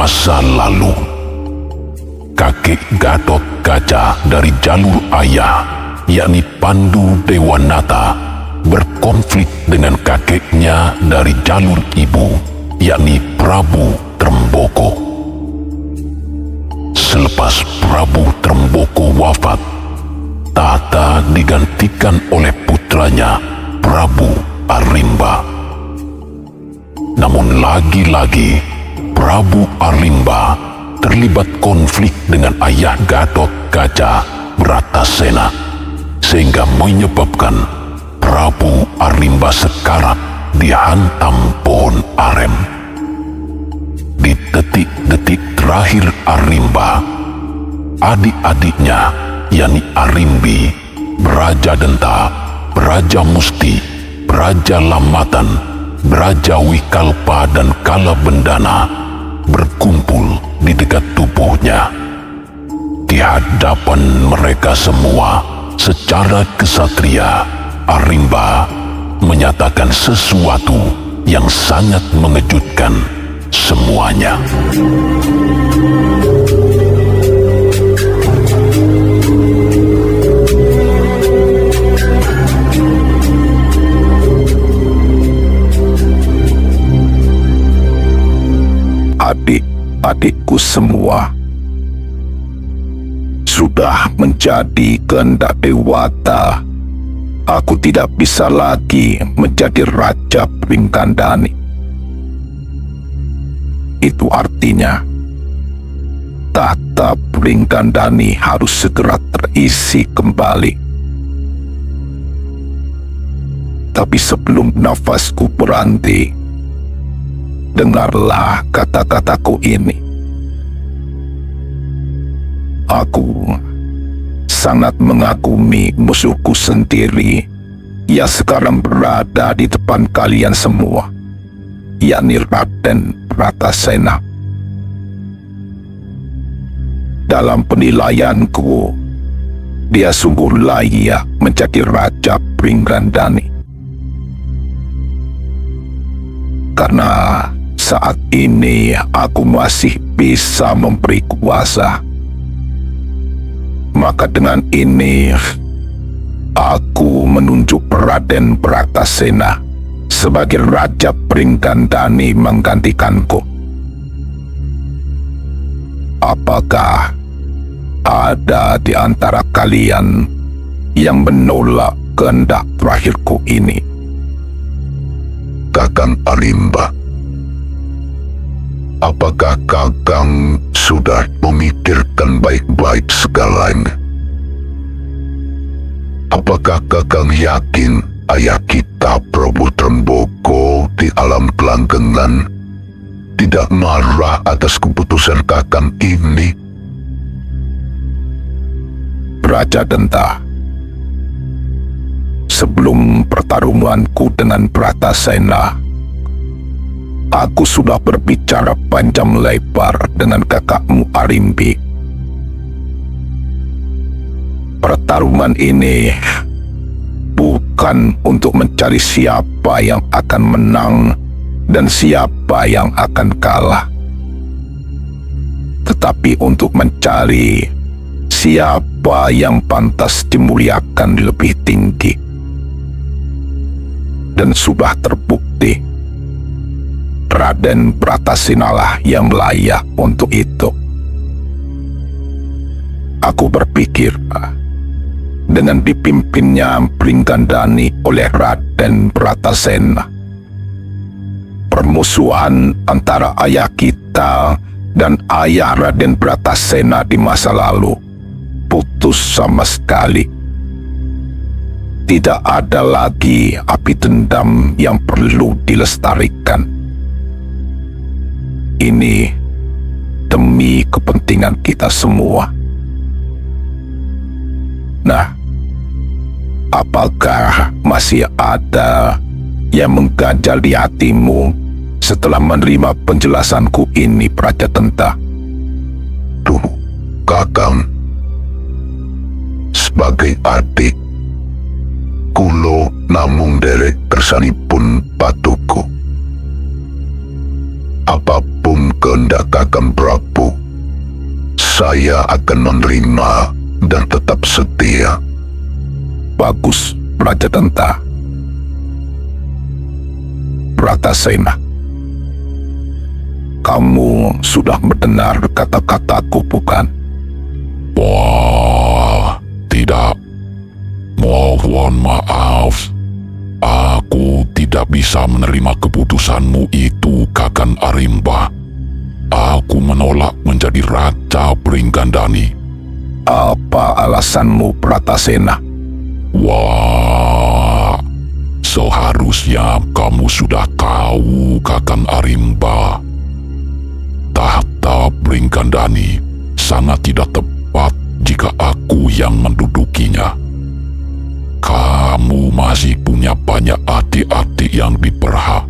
masa lalu. Kakek Gatot Kaca dari jalur ayah, yakni Pandu Dewanata, berkonflik dengan kakeknya dari jalur ibu, yakni Prabu Tremboko. Selepas Prabu Tremboko wafat, tahta digantikan oleh putranya Prabu Arimba. Namun lagi-lagi Prabu Arimba terlibat konflik dengan ayah Gatot Kaca, Bratasena, sehingga menyebabkan Prabu Arimba sekarat dihantam pohon aren. Di detik-detik terakhir Arimba, adik-adiknya yakni Arimbi, Brajadenta, Brajamusti, Brajalamatan, Brajawikalpa dan Kalabendana berkumpul di dekat tubuhnya. Di hadapan mereka semua, secara kesatria, Arimba menyatakan sesuatu yang sangat mengejutkan semuanya. Adik-adikku semua, sudah menjadi kehendak dewata. Aku tidak bisa lagi menjadi Raja Pringgandani. Itu artinya tahta Pringgandani harus segera terisi kembali. Tapi sebelum nafasku berhenti, dengarlah kata-kataku ini. Aku sangat mengagumi musuhku sendiri yang sekarang berada di depan kalian semua, yakni Raden Bratasena. Dalam penilaianku, dia sungguh layak menjadi Raja Pringgandani. Karena saat ini aku masih bisa memberi kuasa, maka dengan ini aku menunjuk Raden Bratasena sebagai Raja Pringgandani menggantikanku. Apakah ada di antara kalian yang menolak kehendak terakhirku ini? Kakang Arimba, apakah Kakang sudah memikirkan baik-baik segalanya? Apakah Kakang yakin ayah kita Prabu Tremboko di alam kelanggengan tidak marah atas keputusan Kakang ini? Brajadenta, sebelum pertarunganku dengan Bratasena, aku sudah berbicara panjang lebar dengan kakakmu Arimbi. Pertarungan ini bukan untuk mencari siapa yang akan menang dan siapa yang akan kalah, tetapi untuk mencari siapa yang pantas dimuliakan lebih tinggi. Dan sudah terbukti, Raden Bratasena lah yang layak untuk itu. Aku berpikir, dengan dipimpinnya Pringgandani oleh Raden Bratasena, permusuhan antara ayah kita dan ayah Raden Bratasena di masa lalu putus sama sekali. Tidak ada lagi api dendam yang perlu dilestarikan. Ini demi kepentingan kita semua. Nah, apakah masih ada yang mengganjal di hatimu setelah menerima penjelasanku ini, Brajadenta? Duh, Kakang, sebagai adik, kulo namung derek kersanipun patuku. Apapun kehendak Kakang Prabu, saya akan menerima dan tetap setia. Bagus, Raja Denta. Bratasena, kamu sudah mendengar kata-kataku, bukan? Wah, tidak. Mohon maaf. Aku tidak bisa menerima keputusanmu itu, Kakang Arimba. Aku menolak menjadi Raja Pringgandani. Apa alasanmu, Bratasena? Wah, seharusnya kamu sudah tahu, Kakang Arimba. Tahta Pringgandani sangat tidak tepat jika aku yang mendudukinya. Kamu masih punya banyak adik-adik yang diperhak.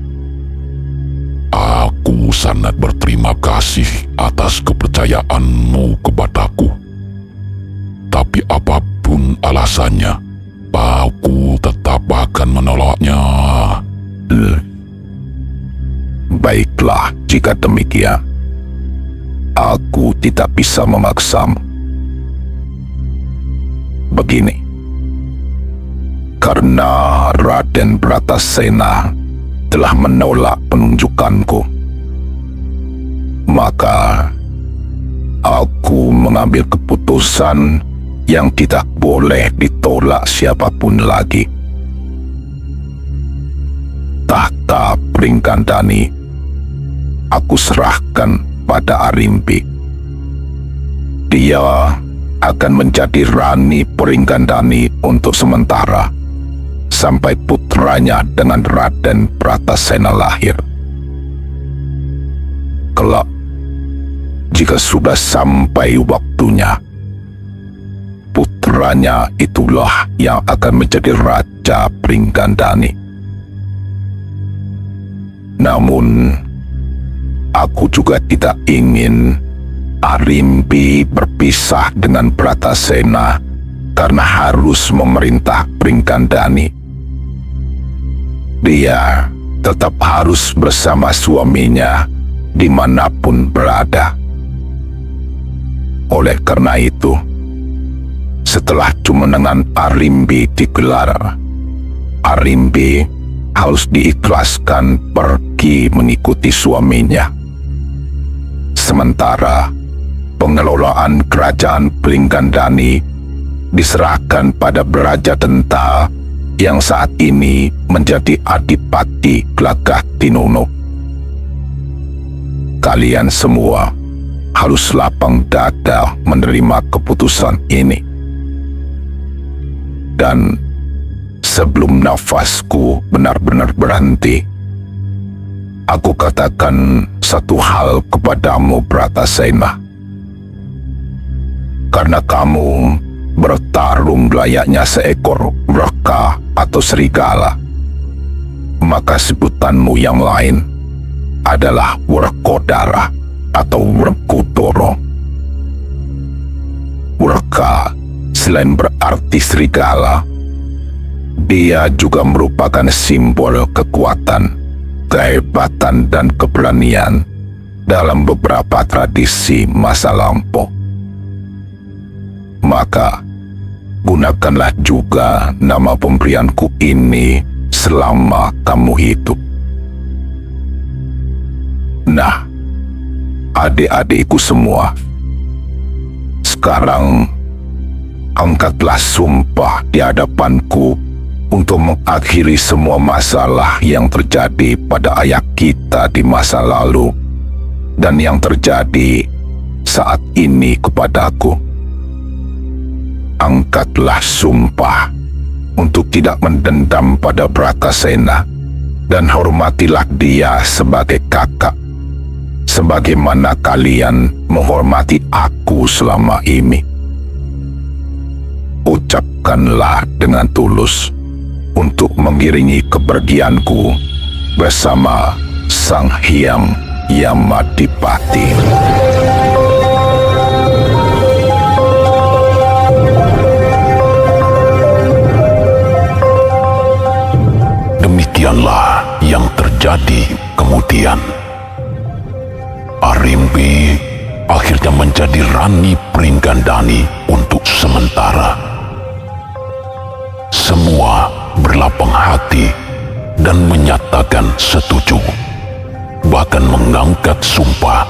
Aku sangat berterima kasih atas kepercayaanmu kepadaku. Tapi apapun alasannya, aku tetap akan menolaknya. Baiklah, jika demikian. Aku tidak bisa memaksamu. Begini, karena Raden Bratasena telah menolak penunjukanku, maka aku mengambil keputusan yang tidak boleh ditolak siapapun lagi. Tahta Pringgandani aku serahkan pada Arimbi. Dia akan menjadi Rani Pringgandani untuk sementara, sampai putranya dengan Raden Bratasena lahir. Kelak, jika sudah sampai waktunya, putranya itulah yang akan menjadi Raja Pringgandani. Namun, aku juga tidak ingin Arimbi berpisah dengan Bratasena karena harus memerintah Pringgandani. Dia tetap harus bersama suaminya dimanapun berada. Oleh karena itu, setelah Jumenengan Arimbi digelar, Arimbi harus diikhlaskan pergi mengikuti suaminya. Sementara pengelolaan kerajaan Pringgandani diserahkan pada Braja Denta yang saat ini menjadi Adipati Glagah Tinunu. Kalian semua harus lapang dada menerima keputusan ini. Dan sebelum nafasku benar-benar berhenti, aku katakan satu hal kepadamu, Bratasena. Karena kamu bertarung layaknya seekor reka atau serigala, maka sebutanmu yang lain adalah Werkodara atau Werkudara. Werka selain berarti serigala, dia juga merupakan simbol kekuatan, kehebatan, dan keberanian dalam beberapa tradisi masa lampau. Maka, gunakanlah juga nama pemberianku ini selama kamu hidup. Nah, adik-adikku semua, sekarang angkatlah sumpah di hadapanku untuk mengakhiri semua masalah yang terjadi pada ayah kita di masa lalu dan yang terjadi saat ini kepadaku. Angkatlah sumpah untuk tidak mendendam pada Bratasena dan hormatilah dia sebagai kakak, sebagaimana kalian menghormati aku selama ini. Ucapkanlah dengan tulus untuk mengiringi kepergianku bersama Sang Hyang Yamadipati. Demikianlah yang terjadi kemudian. Arimbi Arimbi akhirnya menjadi Rani Pringgandani untuk sementara. Semua berlapang hati dan menyatakan setuju, bahkan mengangkat sumpah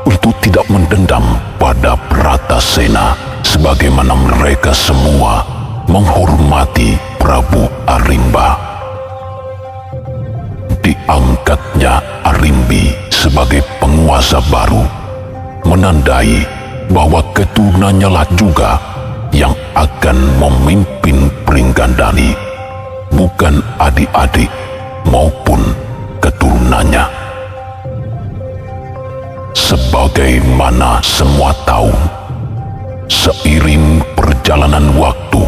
untuk tidak mendendam pada Bratasena sebagaimana mereka semua menghormati Prabu Arimba. Diangkatnya Arimbi sebagai penguasa baru menandai bahwa keturunannya lah juga yang akan memimpin Pringgandani, bukan adik-adik maupun keturunannya. Sebagaimana semua tahu, seiring perjalanan waktu,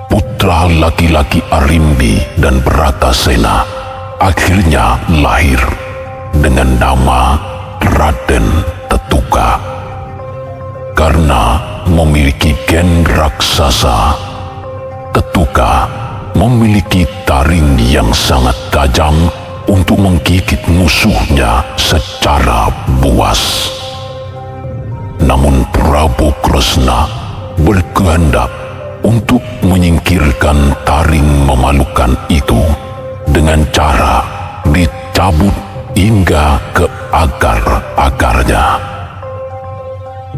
putra laki-laki Arimbi dan Bratasena akhirnya lahir dengan nama Raden Tetuka. Karena memiliki gen raksasa, Tetuka memiliki taring yang sangat tajam untuk menggigit musuhnya secara buas. Namun Prabu Kresna berkehendak untuk menyingkirkan taring memalukan itu dengan cara dicabut hingga ke akar-akarnya.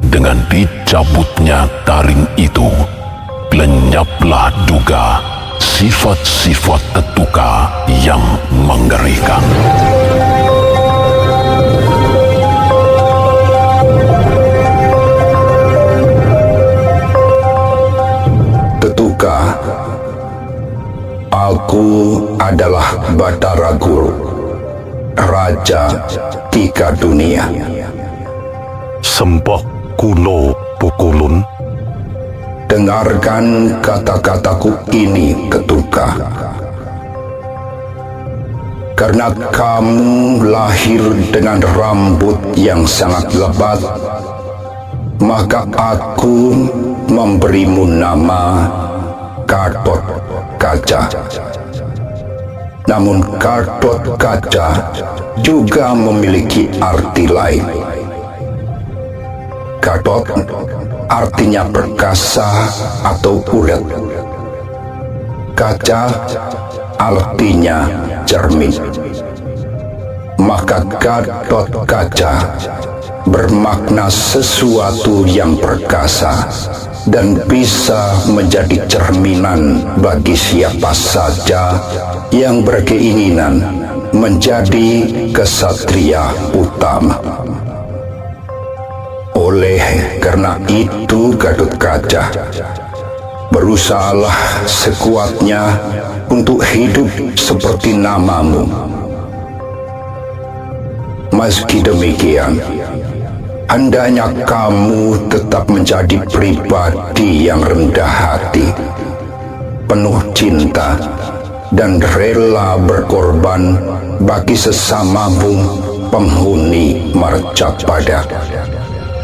Dengan dicabutnya taring itu, lenyaplah juga sifat-sifat Tetuka yang mengerikan. Tetuka, aku adalah Batara Guru, Raja Tiga Dunia. Sembah kulo Pukulun. Dengarkan kata-kataku ini, Tetuka. Karena kamu lahir dengan rambut yang sangat lebat, maka aku memberimu nama Gatot Kaca. Namun Gatot Kaca juga memiliki arti lain. Gatot artinya perkasa atau ulet. Kaca artinya cermin. Maka Gatot Kaca bermakna sesuatu yang perkasa dan bisa menjadi cerminan bagi siapa saja yang berkeinginan menjadi kesatria utama. Oleh karena itu, Gatot Kaca, berusahalah sekuatnya untuk hidup seperti namamu. Meski demikian, hendaknya kamu tetap menjadi pribadi yang rendah hati, penuh cinta, dan rela berkorban bagi sesamamu penghuni Marcapada.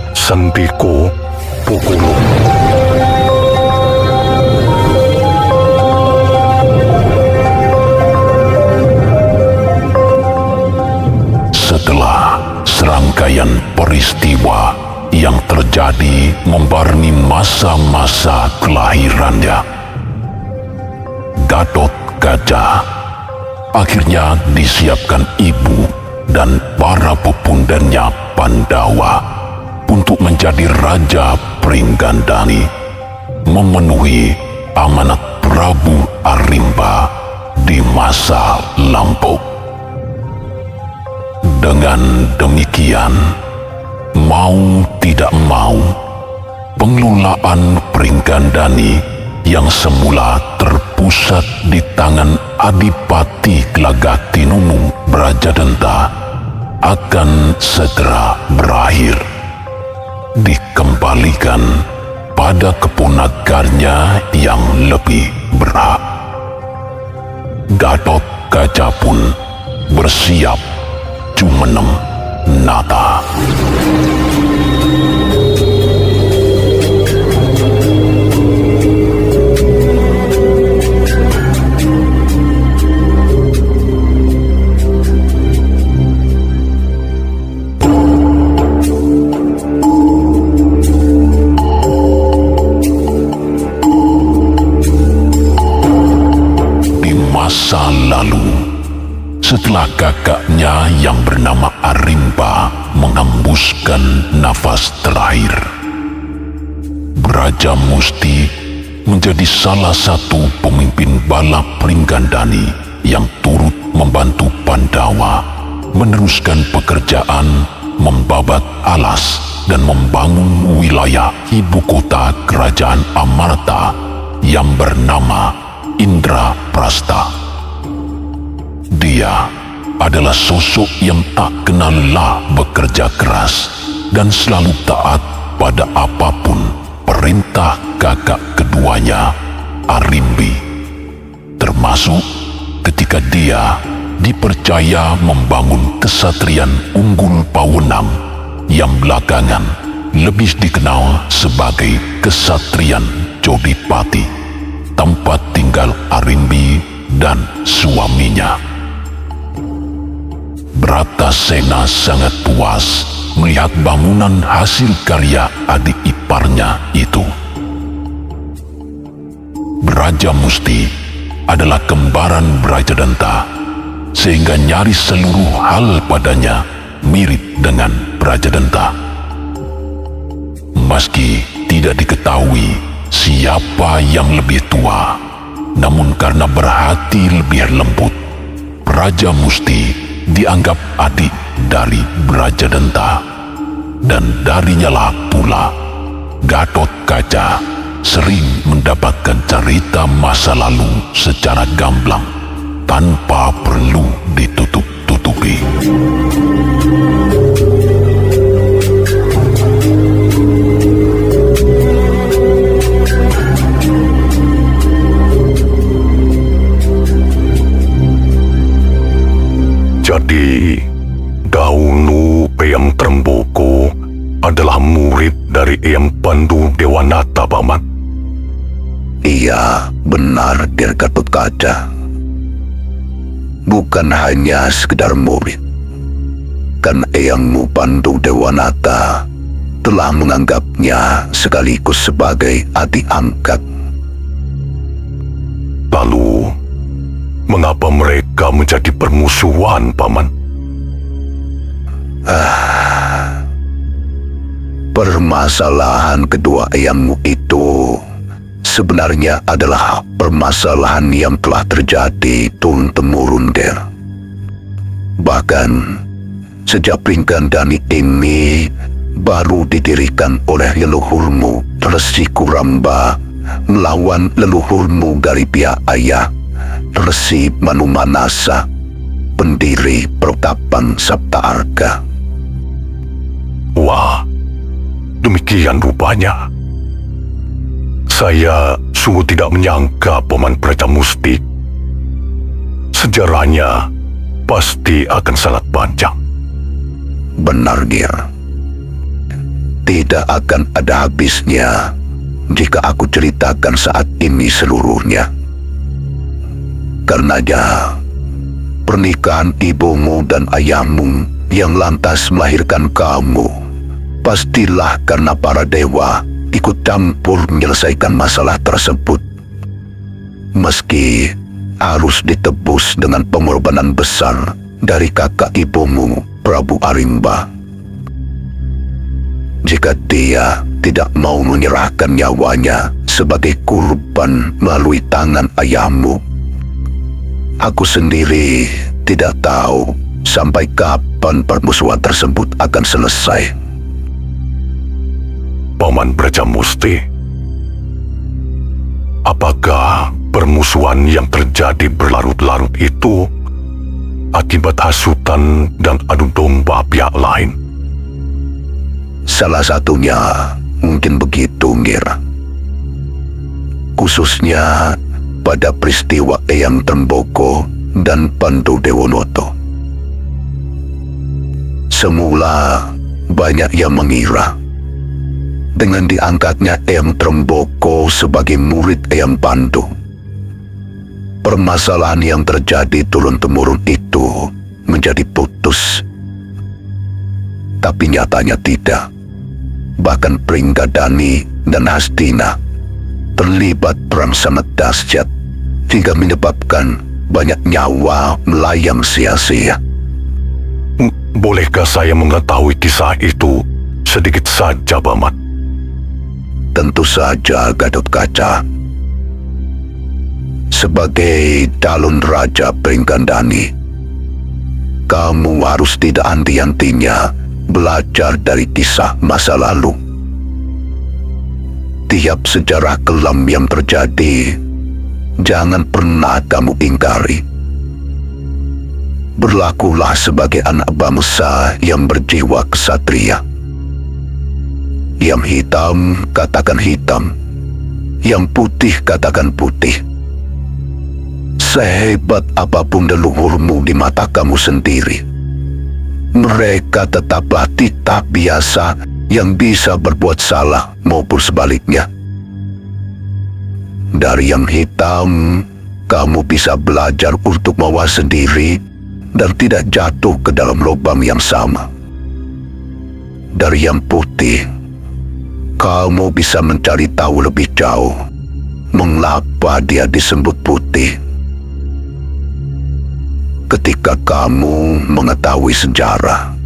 Sendiko Pukulun. Setelah serangkaian peristiwa yang terjadi membarengi masa-masa kelahirannya, Gatot Kaca akhirnya disiapkan ibu dan para pepundennya Pandawa untuk menjadi Raja Pringgandani, memenuhi amanat Prabu Arimba di masa lampau. Dengan demikian, mau tidak mau, pengelolaan Pringgandani yang semula terpusat di tangan Adipati Glagatinungu Brajadenta akan segera berakhir, dikembalikan pada keponakannya yang lebih berhak. Gatot Kaca pun bersiap jumenem nata. setelah kakaknya yang bernama Arimba menghembuskan nafas terakhir. Braja Musti menjadi salah satu pemimpin bala Pringgandani yang turut membantu Pandawa meneruskan pekerjaan membabat alas dan membangun wilayah ibu kota kerajaan Amarta yang bernama Indraprastha. Dia adalah sosok yang tak kenal lelah bekerja keras dan selalu taat pada apapun perintah kakak keduanya, Arimbi, termasuk ketika dia dipercaya membangun kesatrian Unggul Pawenang yang belakangan lebih dikenal sebagai Kesatrian Jodipati, tempat tinggal Arimbi dan suaminya. Bratasena sangat puas melihat bangunan hasil karya adik iparnya itu. Braja Musti adalah kembaran Brajadanta, sehingga nyaris seluruh hal padanya mirip dengan Brajadanta. Meski tidak diketahui siapa yang lebih tua, namun karena berhati lebih lembut, Braja Musti dianggap adik dari Brajadanta, dan darinya pula Gatot Kaca sering mendapatkan cerita masa lalu secara gamblang tanpa perlu ditutup-tutupi. Jadi, dahulu Eyang Tremboko adalah murid dari Eyang Pandu Dewanata, Paman. Iya, benar, Dir Gatot Kaca. Bukan hanya sekedar murid, kan Eyangmu Pandu Dewanata telah menganggapnya sekaligus sebagai adik angkat. Lalu, mengapa mereka menjadi permusuhan, Paman? Permasalahan kedua eyangmu itu sebenarnya adalah permasalahan yang telah terjadi turun-temurun, Der. Bahkan sejak Pringgandani ini baru didirikan oleh leluhurmu Resi Kuramba melawan leluhurmu dari pihak ayah Resi Manumanasa, pendiri Pertapan Sapta Arga. Wah, demikian rupanya. Saya sungguh tidak menyangka, Paman Braja Musti. Sejarahnya pasti akan sangat panjang. Benar, Gir. Tidak akan ada habisnya jika aku ceritakan saat ini seluruhnya. Karenanya, pernikahan ibumu dan ayahmu yang lantas melahirkan kamu pastilah karena para dewa ikut campur menyelesaikan masalah tersebut. Meski harus ditebus dengan pengorbanan besar dari kakak ibumu, Prabu Arimba. Jika dia tidak mau menyerahkan nyawanya sebagai kurban melalui tangan ayahmu, aku sendiri tidak tahu sampai kapan permusuhan tersebut akan selesai. Paman Braja Musti, apakah permusuhan yang terjadi berlarut-larut itu akibat hasutan dan adu domba pihak lain? Salah satunya mungkin begitu, Ngir. Khususnya pada peristiwa Eyang Tremboko dan Pandu Dewonoto. Semula banyak yang mengira dengan diangkatnya Eyang Tremboko sebagai murid Eyang Pandu, permasalahan yang terjadi turun-temurun itu menjadi putus. Tapi nyatanya tidak. Bahkan Pringgandani dan Hastina terlibat perang sangat dahsyat hingga menyebabkan banyak nyawa melayang sia-sia. Bolehkah saya mengetahui kisah itu sedikit saja, Paman? Tentu saja, Gatot Kaca. Sebagai calon Raja Pringgandani, kamu harus tidak henti-hentinya belajar dari kisah masa lalu. Tiap sejarah kelam yang terjadi, jangan pernah kamu ingkari. Berlakulah sebagai anak bangsa yang berjiwa kesatria. Yang hitam, katakan hitam. Yang putih, katakan putih. Sehebat apapun leluhurmu di mata kamu sendiri, mereka tetaplah titah biasa yang bisa berbuat salah maupun sebaliknya. Dari yang hitam, kamu bisa belajar untuk mawas sendiri dan tidak jatuh ke dalam lubang yang sama. Dari yang putih, kamu bisa mencari tahu lebih jauh mengapa dia disebut putih. Ketika kamu mengetahui sejarah,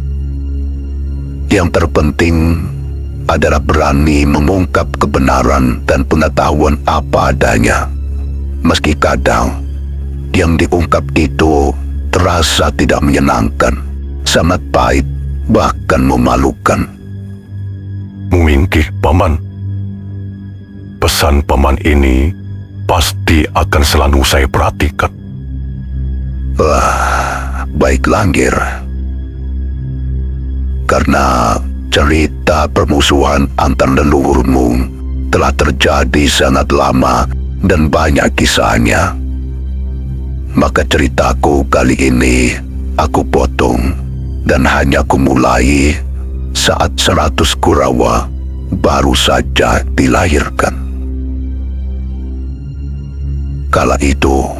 yang terpenting adalah berani mengungkap kebenaran dan pengetahuan apa adanya. Meski kadang yang diungkap itu terasa tidak menyenangkan, sangat pahit, bahkan memalukan. Mungkin, Paman. Pesan Paman ini pasti akan selalu saya perhatikan. Wah, baiklah, Gir. Karena cerita permusuhan antar leluhurmu telah terjadi sangat lama dan banyak kisahnya, maka ceritaku kali ini aku potong dan hanya kumulai saat 100 Kurawa baru saja dilahirkan. Kala itu,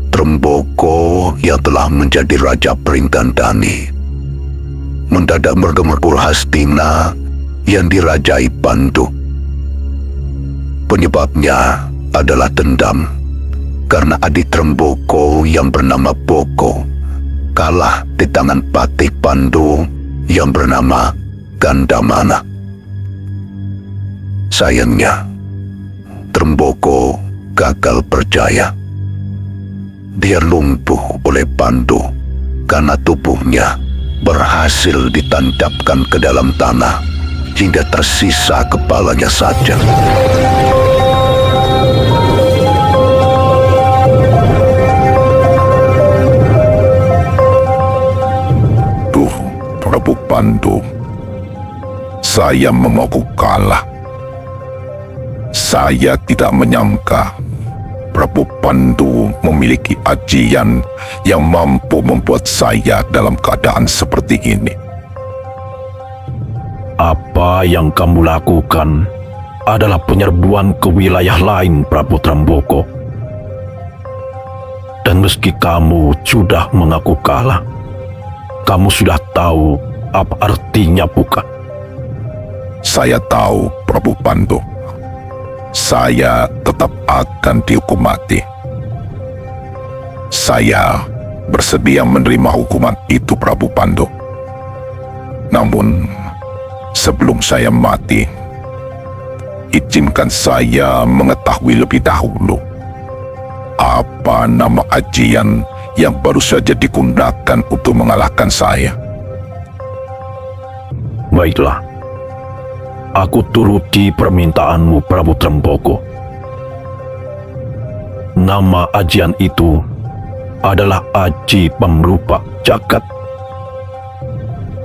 Tremboko yang telah menjadi Raja Pringgandani mendadak bergemur Hastina yang dirajai Pandu. Penyebabnya adalah dendam karena adik Tremboko yang bernama Boko kalah di tangan patih Pandu yang bernama Gandamana. Sayangnya, Tremboko gagal percaya. Dia lumpuh oleh Pandu karena tubuhnya berhasil ditancapkan ke dalam tanah hingga tersisa kepalanya saja. Duh, Prabu Pandu, saya mengaku kalah. Saya tidak menyangka Prabu Pandu memiliki ajian yang mampu membuat saya dalam keadaan seperti ini. Apa yang kamu lakukan adalah penyerbuan ke wilayah lain, Prabu Tremboko. Dan meski kamu sudah mengaku kalah, kamu sudah tahu apa artinya bukan? Saya tahu, Prabu Pandu. Saya tetap akan dihukum mati. Saya bersedia menerima hukuman itu, Prabu Pandu. Namun, sebelum saya mati, izinkan saya mengetahui lebih dahulu apa nama ajian yang baru saja digunakan untuk mengalahkan saya. Baiklah, aku turuti permintaanmu, Prabu Tremboko. Nama ajian itu adalah Aji Pemrupak Jagat.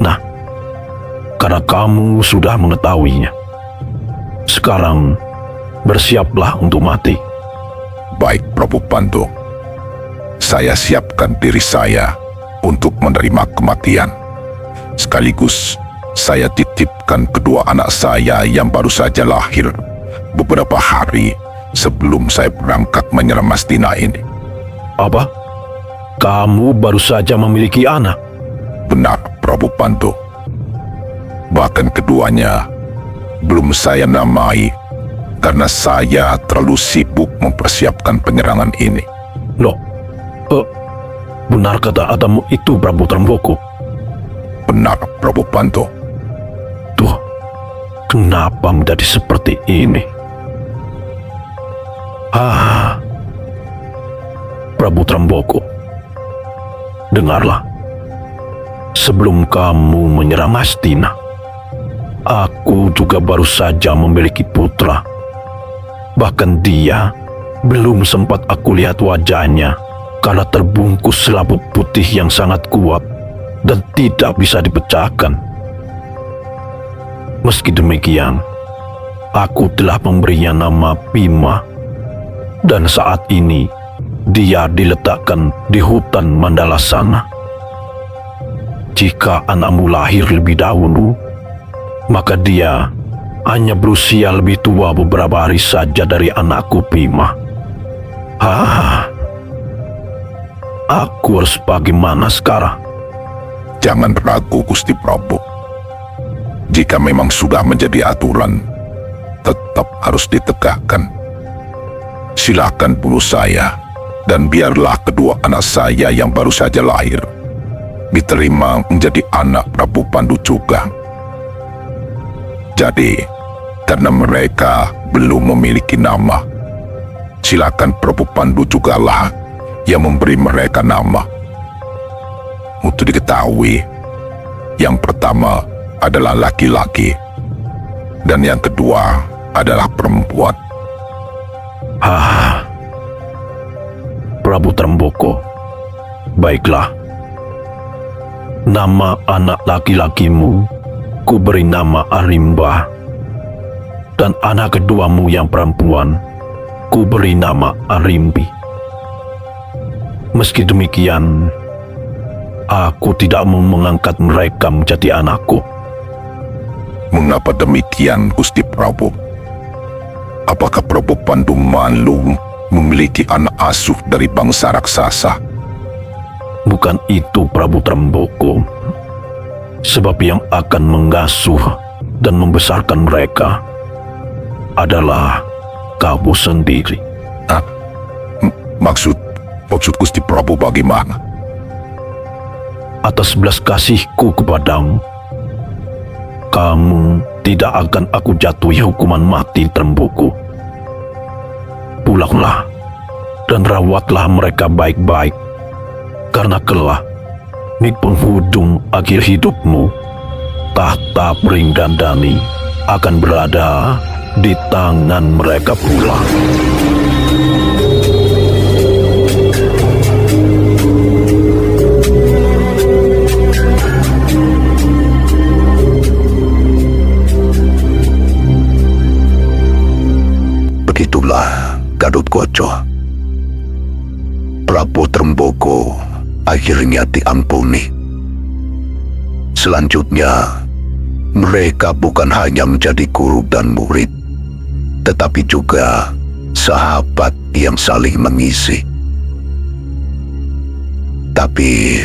Nah, karena kamu sudah mengetahuinya, sekarang bersiaplah untuk mati. Baik, Prabu Pandu. Saya siapkan diri saya untuk menerima kematian. Sekaligus saya titipkan kedua anak saya yang baru saja lahir beberapa hari sebelum saya berangkat menyerang Hastina ini. Apa? Kamu baru saja memiliki anak? Benar, Prabu Pandu. Bahkan keduanya belum saya namai karena saya terlalu sibuk mempersiapkan penyerangan ini. Loh, Benar kata Adamu itu, Prabu Tremboko? Benar, Prabu Panto. Tuh, kenapa menjadi seperti ini? Prabu Tremboko, dengarlah. Sebelum kamu menyerang Hastina, aku juga baru saja memiliki putra. Bahkan dia belum sempat aku lihat wajahnya karena terbungkus selaput putih yang sangat kuat dan tidak bisa dipecahkan. Meski demikian, aku telah memberinya nama Bima, dan saat ini dia diletakkan di hutan Mandala sana. Jika anakmu lahir lebih dahulu, maka dia hanya berusia lebih tua beberapa hari saja dari anakku Bima. Aku harus bagaimana sekarang? Jangan ragu, Gusti Prabu. Jika memang sudah menjadi aturan, tetap harus ditegakkan. Silakan bunuh saya, dan biarlah kedua anak saya yang baru saja lahir diterima menjadi anak Prabu Pandu juga. Jadi, karena mereka belum memiliki nama, silakan Prabu Pandu jugalah yang memberi mereka nama. Untuk diketahui, yang pertama adalah laki-laki, dan yang kedua adalah perempuan. Prabu Tremboko, baiklah. Nama anak laki-lakimu ku beri nama Arimba, dan anak keduamu yang perempuan ku beri nama Arimbi. Meski demikian, aku tidak mau mengangkat mereka menjadi anakku. Mengapa demikian, Gusti Prabu? Apakah Prabu Pandu malu memiliki anak asuh dari bangsa raksasa? Bukan itu, Prabu Tremboko. Sebab yang akan mengasuh dan membesarkan mereka adalah kamu sendiri. Maksud Gusti Prabu bagaimana? Atas belas kasihku kepadamu, kamu tidak akan aku jatuhi hukuman mati, Tremboko. Pulanglah dan rawatlah mereka baik-baik, karena kelak di penghujung akhir hidupmu, tahta Pringgandani akan berada di tangan mereka pula. Begitulah Gathotkaca. Prabu Tremboko akhirnya diampuni. Selanjutnya, mereka bukan hanya menjadi guru dan murid, tetapi juga sahabat yang saling mengisi. Tapi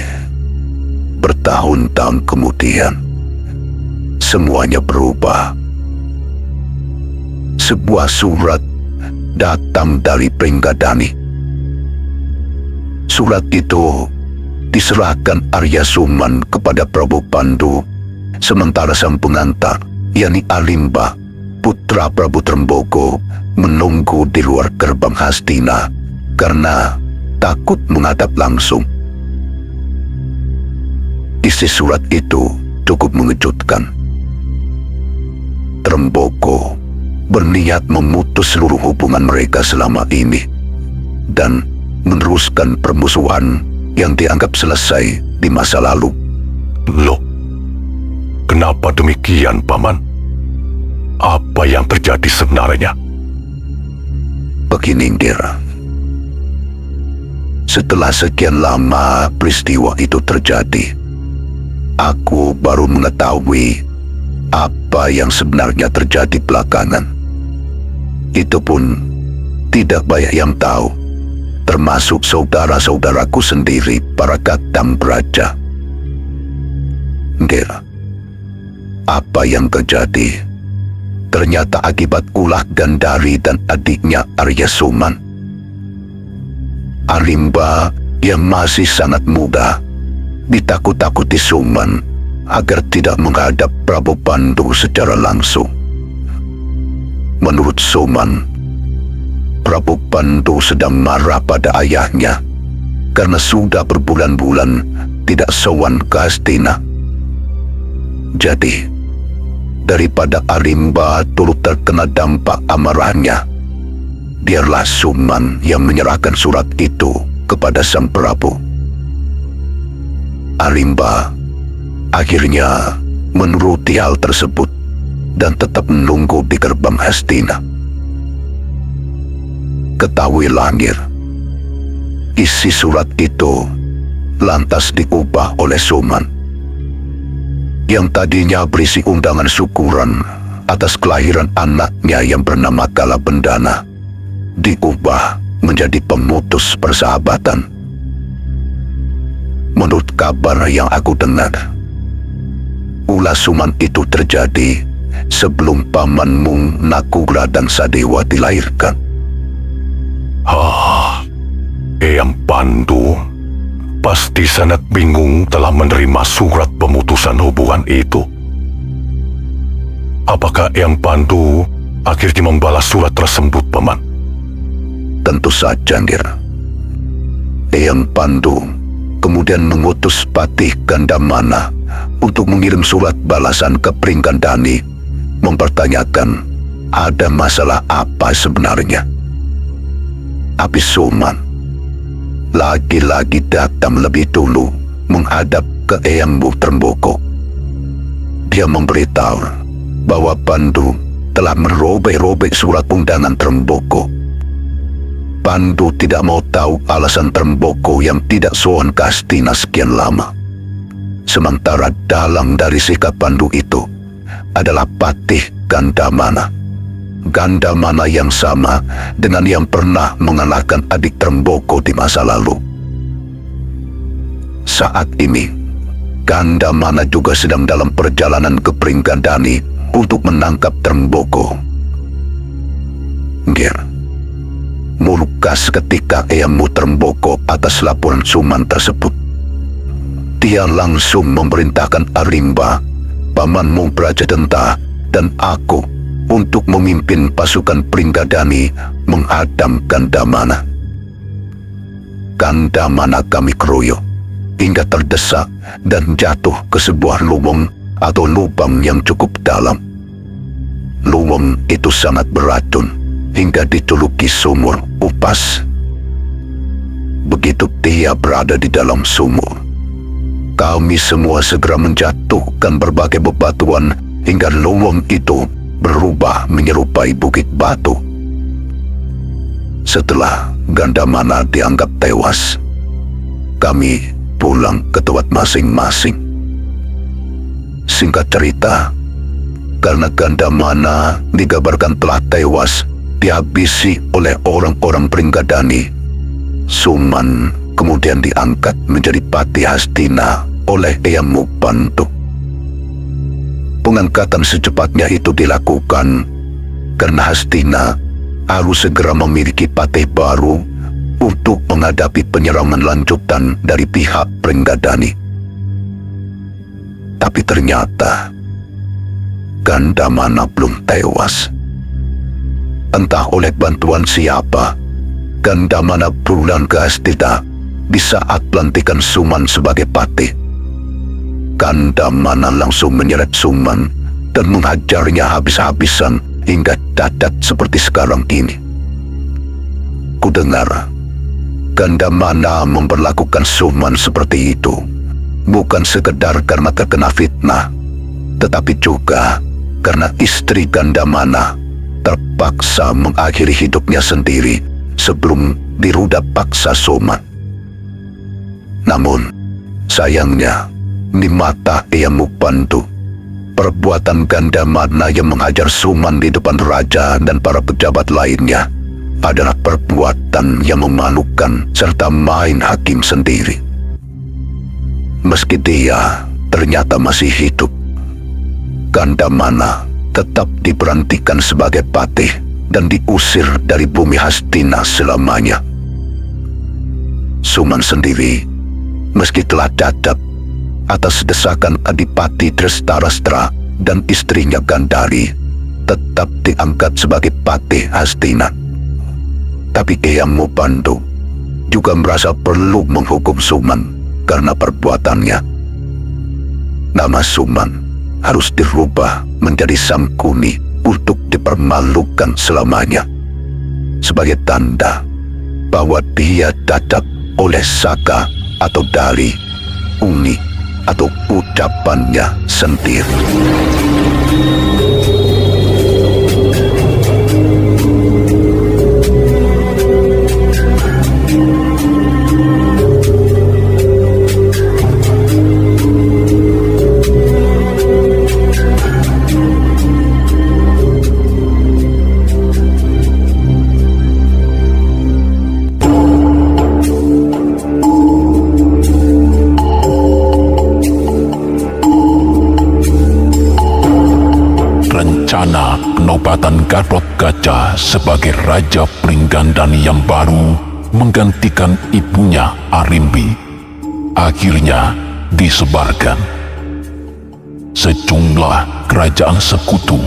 bertahun-tahun kemudian, semuanya berubah. Sebuah surat datang dari Pringgandani. Surat itu diserahkan Arya Suman kepada Prabu Pandu, sementara sang pengantar, yakni Arimba, putra Prabu Tremboko, menunggu di luar gerbang Hastina karena takut menghadap langsung. Isi surat itu cukup mengejutkan. Tremboko berniat memutus seluruh hubungan mereka selama ini dan meneruskan permusuhan yang dianggap selesai di masa lalu. Loh, kenapa demikian, Paman? Apa yang terjadi sebenarnya? Begini, Indira. Setelah sekian lama peristiwa itu terjadi, aku baru mengetahui apa yang sebenarnya terjadi belakangan. Itu pun tidak banyak yang tahu, termasuk saudara-saudaraku sendiri, para Kadang Braja. Indira, apa yang terjadi ternyata akibat ulah Gandari dan adiknya Arya Suman. Arimba yang masih sangat muda ditakut-takuti Suman agar tidak menghadap Prabu Pandu secara langsung. Menurut Suman, Prabu Pandu sedang marah pada ayahnya karena sudah berbulan-bulan tidak sowan ke Hastina. Jadi, daripada Arimba turut terkena dampak amarahnya, biarlah Suman yang menyerahkan surat itu kepada sang Prabu. Arimba akhirnya menuruti hal tersebut dan tetap menunggu di gerbang Hastina. Ketahuilah, Ngir, isi surat itu lantas diubah oleh Suman. Yang tadinya berisi undangan syukuran atas kelahiran anaknya yang bernama Kalabendana, diubah menjadi pemutus persahabatan. Menurut kabar yang aku dengar, ulah Suman itu terjadi sebelum pamanmu Nakula dan Sadewa dilahirkan. Eyang Pandu pasti sangat bingung telah menerima surat pemutusan hubungan itu. Apakah Eyang Pandu akhirnya membalas surat tersebut, Paman? Tentu saja, Ngir. Eyang Pandu kemudian mengutus Patih Gandamana untuk mengirim surat balasan ke Pringgandani, mempertanyakan ada masalah apa sebenarnya. Tapi Suman lagi-lagi datang lebih dulu menghadap ke Eyangmu Tremboko. Dia memberitahu bahwa Pandu telah merobek-robek surat undangan Tremboko. Pandu tidak mau tahu alasan Tremboko yang tidak sowan ke Hastina sekian lama. Sementara dalang dari sikap Pandu itu adalah Patih Gandamana. Gandamana yang sama dengan yang pernah mengalahkan adik Tremboko di masa lalu. Saat ini, Gandamana juga sedang dalam perjalanan ke Pringgandani untuk menangkap Tremboko. Ngir, murka seketika Eyangmu Tremboko atas laporan Suman tersebut. Dia langsung memerintahkan Arimba, pamanmu Brajadenta, dan aku untuk memimpin pasukan Pringgandani menghadang Gandamana. Gandamana kami keroyok hingga terdesak dan jatuh ke sebuah lubang atau lubang yang cukup dalam. Lubang itu sangat beracun hingga dijuluki sumur upas. Begitu dia berada di dalam sumur, kami semua segera menjatuhkan berbagai bebatuan hingga lubang itu berubah menyerupai bukit batu. Setelah Gandamana dianggap tewas, kami pulang ke tempat masing-masing. Singkat cerita, karena Gandamana dikabarkan telah tewas dihabisi oleh orang-orang Pringgandani, Suman kemudian diangkat menjadi Patih Hastina oleh Eyangmu Pandu. Pengangkatan secepatnya itu dilakukan karena Hastina harus segera memiliki patih baru untuk menghadapi penyerangan lanjutan dari pihak Pringgandani. Tapi ternyata Gandamana belum tewas. Entah oleh bantuan siapa, Gandamana pulang ke Hastina di saat pelantikan Suman sebagai patih. Gandamana langsung menyeret Suman dan menghajarnya habis-habisan hingga cacat seperti sekarang ini. Kudengar Gandamana memperlakukan Suman seperti itu bukan sekedar karena terkena fitnah, tetapi juga karena istri Gandamana terpaksa mengakhiri hidupnya sendiri sebelum diruda paksa Suman. Namun sayangnya, di mata Eyangmu Pandu, perbuatan Gandamana yang menghajar Suman di depan raja dan para pejabat lainnya adalah perbuatan yang memalukan serta main hakim sendiri. Meski dia ternyata masih hidup, Gandamana tetap diberhentikan sebagai patih dan diusir dari bumi Hastina selamanya. Suman sendiri, meski telah dadap atas desakan Adipati Drestarastra dan istrinya Gandari, tetap diangkat sebagai Patih Hastina. Tapi Eyang Mupandu juga merasa perlu menghukum Suman karena perbuatannya. Nama Suman harus dirubah menjadi Sangkuni untuk dipermalukan selamanya, sebagai tanda bahwa dia dadap oleh Saka atau Dari, Uni atau ucapannya sendiri. Rencana penobatan Gatot Kaca sebagai Raja Pringgandani yang baru menggantikan ibunya Arimbi akhirnya disebarkan. Sejumlah kerajaan sekutu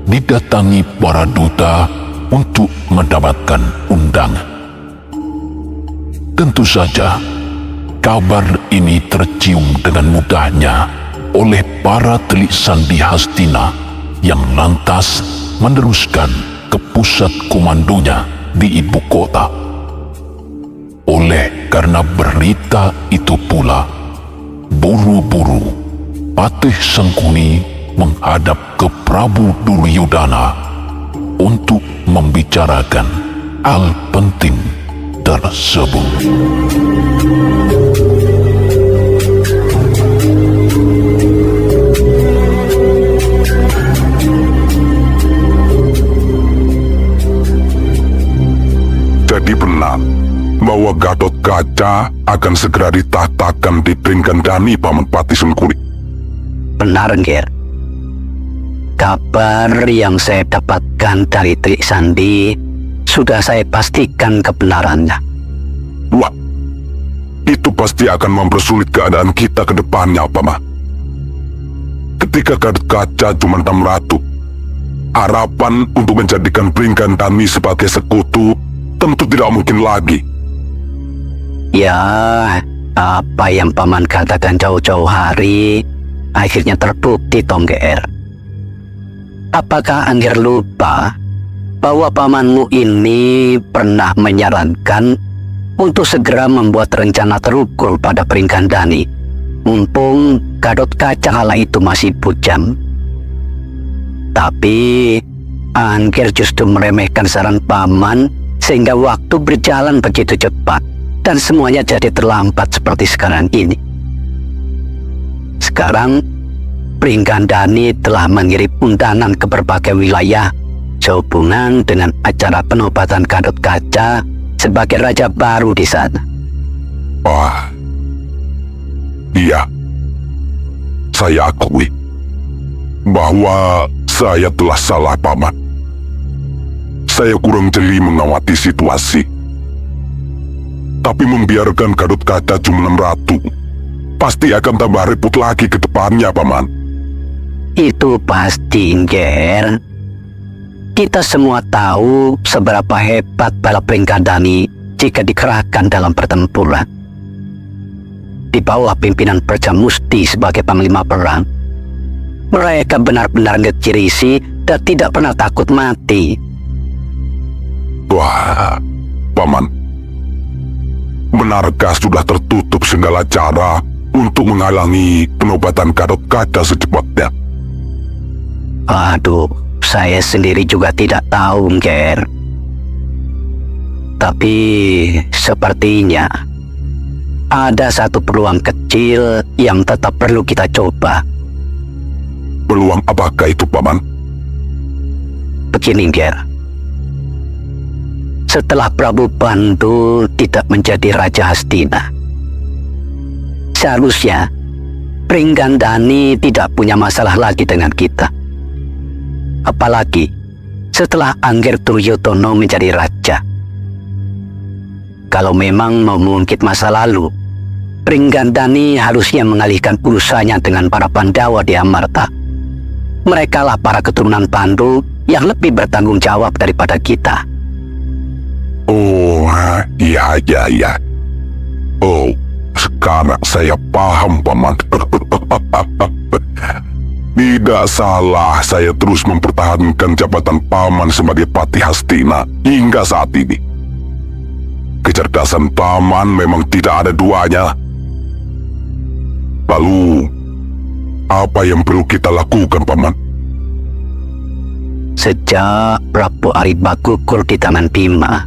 didatangi para duta untuk mendapatkan undangan. Tentu saja, kabar ini tercium dengan mudahnya oleh para telik sandi Hastina yang lantas meneruskan ke pusat komandonya di ibu kota. Oleh karena berita itu pula, buru-buru Patih Sangkuni menghadap ke Prabu Duryodhana untuk membicarakan hal penting tersebut. Jadi benar bahwa Gatot Kaca akan segera ditahtakan di Pringgandani, Paman Patih Sangkuni. Benar, Nger. Kabar yang saya dapatkan dari Trik Sandi sudah saya pastikan kebenarannya. Wah, itu pasti akan mempersulit keadaan kita ke depannya, Paman. Ketika Gatot Kaca cuma 600, harapan untuk menjadikan Pringgandani sebagai sekutu tentu tidak mungkin lagi. Ya, apa yang Paman katakan jauh-jauh hari akhirnya terbukti, Tong GR. Apakah Angger lupa bahwa pamanmu ini pernah menyarankan untuk segera membuat rencana terukur pada Pringgandani, mumpung Gatot Kaca kala itu masih bujang? Tapi Angger justru meremehkan saran paman sehingga waktu berjalan begitu cepat dan semuanya jadi terlambat seperti sekarang ini. Sekarang Pringgandani telah mengirim undangan ke berbagai wilayah sehubungan dengan acara penobatan Gatot Kaca sebagai raja baru di sana. Wah, iya, saya akui bahwa saya telah salah, Paman. Saya kurang jeli mengawati situasi. Tapi membiarkan Gatot Kaca cuma 600, pasti akan tambah repot lagi ke depannya, Paman. Itu pasti, Nger. Kita semua tahu seberapa hebat bala Pringgandani jika dikerahkan dalam pertempuran. Di bawah pimpinan Brajamusti sebagai panglima perang, mereka benar-benar ngecirisi dan tidak pernah takut mati. Wah, Paman, benarkah sudah tertutup segala cara untuk menghalangi penobatan Gatot Kaca secepatnya? Aduh, saya sendiri juga tidak tahu, Nger. Tapi sepertinya ada satu peluang kecil yang tetap perlu kita coba. Peluang apakah itu, Paman? Begini, Nger. Setelah Prabu Pandu tidak menjadi Raja Hastina, seharusnya Pringgandani tidak punya masalah lagi dengan kita. Apalagi setelah Angger Duryodhana menjadi raja. kalau memang mau mengungkit masa lalu, Pringgandani harusnya mengalihkan urusannya dengan para Pandawa di Amarta. Mereka lah para keturunan Pandu yang lebih bertanggung jawab daripada kita. Oh, iya. Oh, sekarang saya paham, Paman. Tidak salah saya terus mempertahankan jabatan Paman sebagai Patih Hastina hingga saat ini. Kecerdasan Paman memang tidak ada duanya. Lalu, apa yang perlu kita lakukan, Paman? Sejak Prabu Aritba gugur di tangan Bima,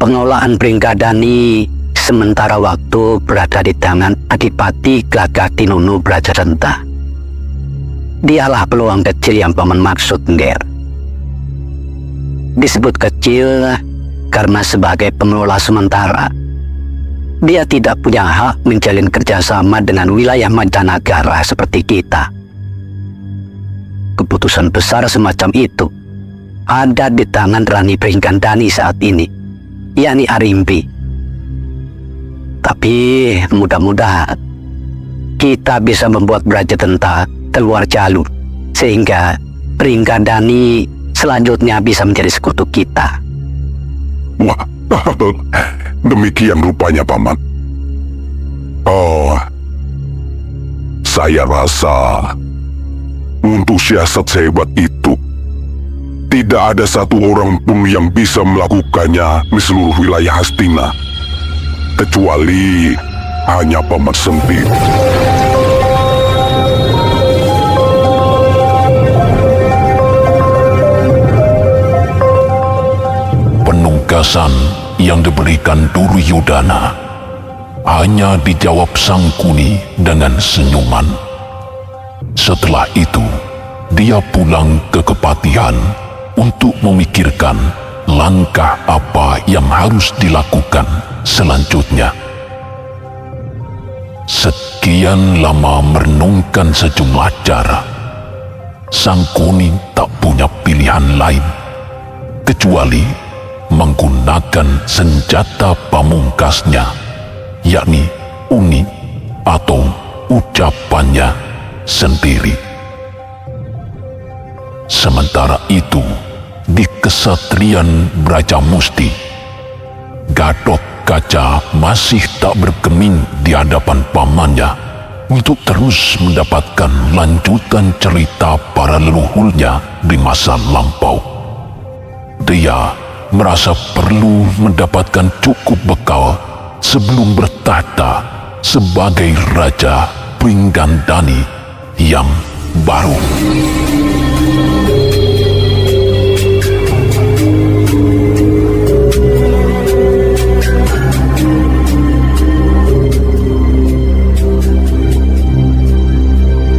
pengelolaan Pringgandani sementara waktu berada di tangan Adipati Glagatinunu Brajarenta. Dialah peluang kecil yang Paman maksud, Nger. Disebut kecil karena sebagai pengelola sementara, dia tidak punya hak menjalin kerjasama dengan wilayah mancanegara seperti kita. Keputusan besar semacam itu ada di tangan Rani Pringgandani saat ini, yakni Arimbi. Tapi mudah-mudahan kita bisa membuat Brajatentra keluar jalur, sehingga Pringgandani selanjutnya bisa menjadi sekutu kita. Wah, demikian rupanya, Paman. Oh, saya rasa untuk siasat sehebat itu, tidak ada satu orang pun yang bisa melakukannya di seluruh wilayah Hastina, kecuali hanya Paman sendiri. Penunggasan yang diberikan Duryudana hanya dijawab Sangkuni dengan senyuman. Setelah itu, dia pulang ke Kepatihan untuk memikirkan langkah apa yang harus dilakukan selanjutnya. Sekian lama merenungkan sejumlah cara, Sangkuni tak punya pilihan lain kecuali menggunakan senjata pamungkasnya, yakni uni atau ucapannya sendiri. Sementara itu, di Kesatrian Brajamusti, Gatot Kaca masih tak bergeming di hadapan pamannya untuk terus mendapatkan lanjutan cerita para leluhurnya di masa lampau. Dia merasa perlu mendapatkan cukup bekal sebelum bertahta sebagai Raja Pringgandani yang baru.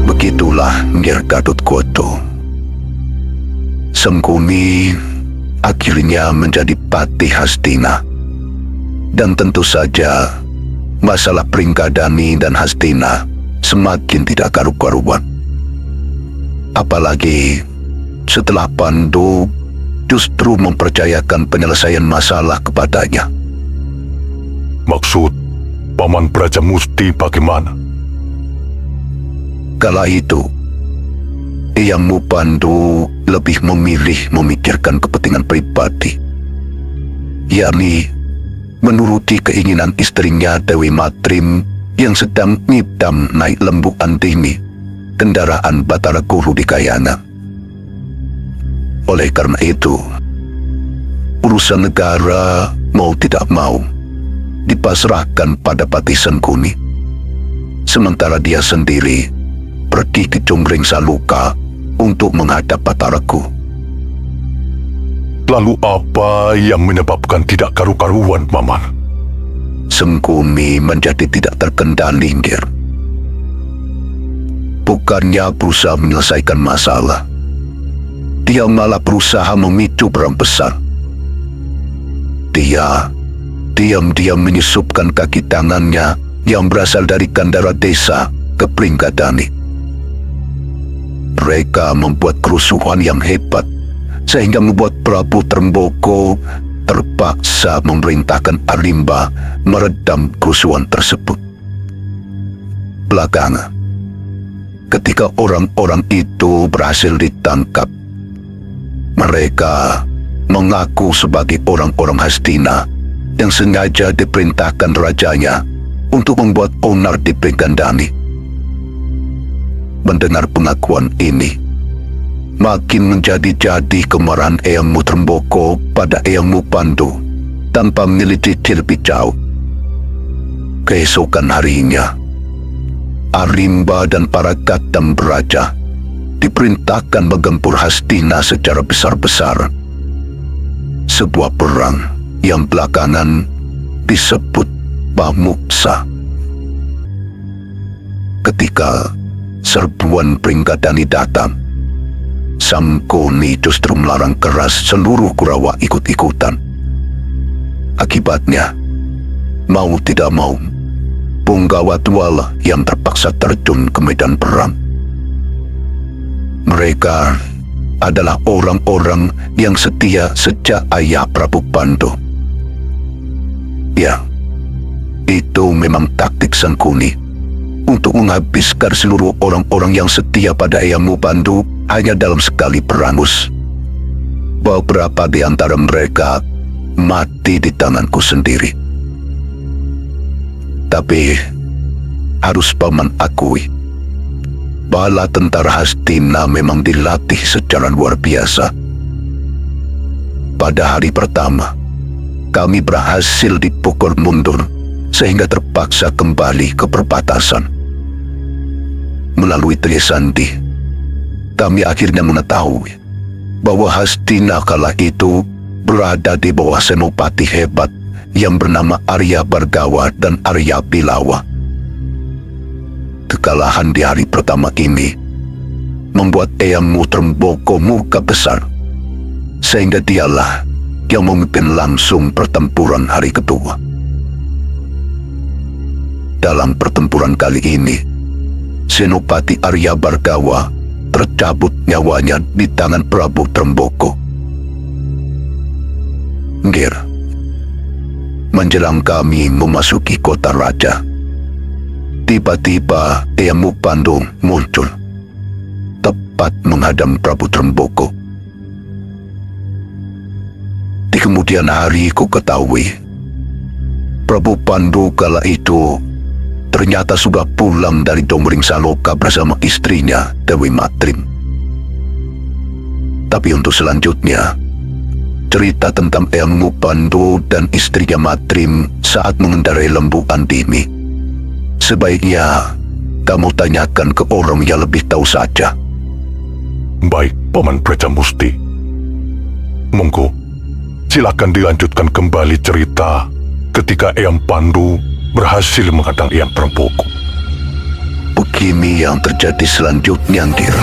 Begitulah Nger Gatotkaca. Sangkuni akhirnya menjadi Patih Hastina. Dan tentu saja masalah Pringgandani dan Hastina semakin tidak karu-karuan. Apalagi setelah Pandu justru mempercayakan penyelesaian masalah kepadanya. Maksud Paman Brajamusti bagaimana? Kala itu, Eyangmu Pandu lebih memilih memikirkan kepentingan pribadi, yakni menuruti keinginan istrinya Dewi Matrim yang sedang ngidam naik lembu Andini, kendaraan Batara Guru di Kayana. Oleh karena itu, urusan negara mau tidak mau dipasrahkan pada Patih Sangkuni, sementara dia sendiri pergi ke Jonggring Saluka untuk menghadap Bataraku. Lalu apa yang menyebabkan tidak karu-karuan, Paman? Sangkuni menjadi tidak terkendali, Nger. Bukannya berusaha menyelesaikan masalah, dia malah berusaha memicu perang besar. Dia diam-diam menyusupkan kaki tangannya yang berasal dari Gandhara Desa ke Pringgandani. Mereka membuat kerusuhan yang hebat, sehingga membuat Prabu Tremboko terpaksa memerintahkan Arimba meredam kerusuhan tersebut. Belakangan, ketika orang-orang itu berhasil ditangkap, mereka mengaku sebagai orang-orang Hastina yang sengaja diperintahkan rajanya untuk membuat onar di Pringgandani. Mendengar pengakuan ini, makin menjadi-jadi kemarahan Eyangmu Tremboko pada Eyangmu Pandu tanpa menyelidiki lebih jauh. Keesokan harinya, Arimba dan para Kadam Beraja diperintahkan menggempur Hastina secara besar-besar. Sebuah perang yang belakangan disebut Pamuksa. Ketika serbuan Pringgandani datang, Sangkuni justru melarang keras seluruh Kurawa ikut-ikutan. Akibatnya, mau tidak mau, Punggawa Tuala yang terpaksa terjun ke medan perang. Mereka adalah orang-orang yang setia sejak ayah Prabu Pandu. Ya, itu memang taktik Sangkuni untuk menghabiskan seluruh orang-orang yang setia pada Eyangmu Pandu hanya dalam sekali perangus. Beberapa di antara mereka mati di tanganku sendiri. Tapi harus paman akui, bala tentara Hastina memang dilatih secara luar biasa. Pada hari pertama, kami berhasil dipukul mundur sehingga terpaksa kembali ke perbatasan. Melalui Trisandi, kami akhirnya mengetahui bahwa Hastina kala itu berada di bawah senopati hebat yang bernama Arya Bargawa dan Arya Bilawa. Kekalahan di hari pertama ini membuat Eyangmu Tremboko muka besar, sehingga dialah yang memimpin langsung pertempuran hari kedua. Dalam pertempuran kali ini, Senopati Arya Bargawa tercabut nyawanya di tangan Prabu Tremboko. Ngir, menjelang kami memasuki kota raja, tiba-tiba Eyangmu Pandu muncul, tepat menghadang Prabu Tremboko. Di kemudian hari ku ketahui, Prabu Pandu kala itu ternyata sudah pulang dari Domring Saloka bersama istrinya Dewi Matrim. Tapi untuk selanjutnya, cerita tentang Eyangmu Pandu dan istrinya Matrim saat mengendarai Lembu Andini, sebaiknya kamu tanyakan ke orang yang lebih tahu saja. Baik, Paman Praja Musti. Monggo, silakan dilanjutkan kembali cerita ketika Eyang Pandu berhasil menghadang Eyang Tremboko. Begini yang terjadi selanjutnya, Ngir.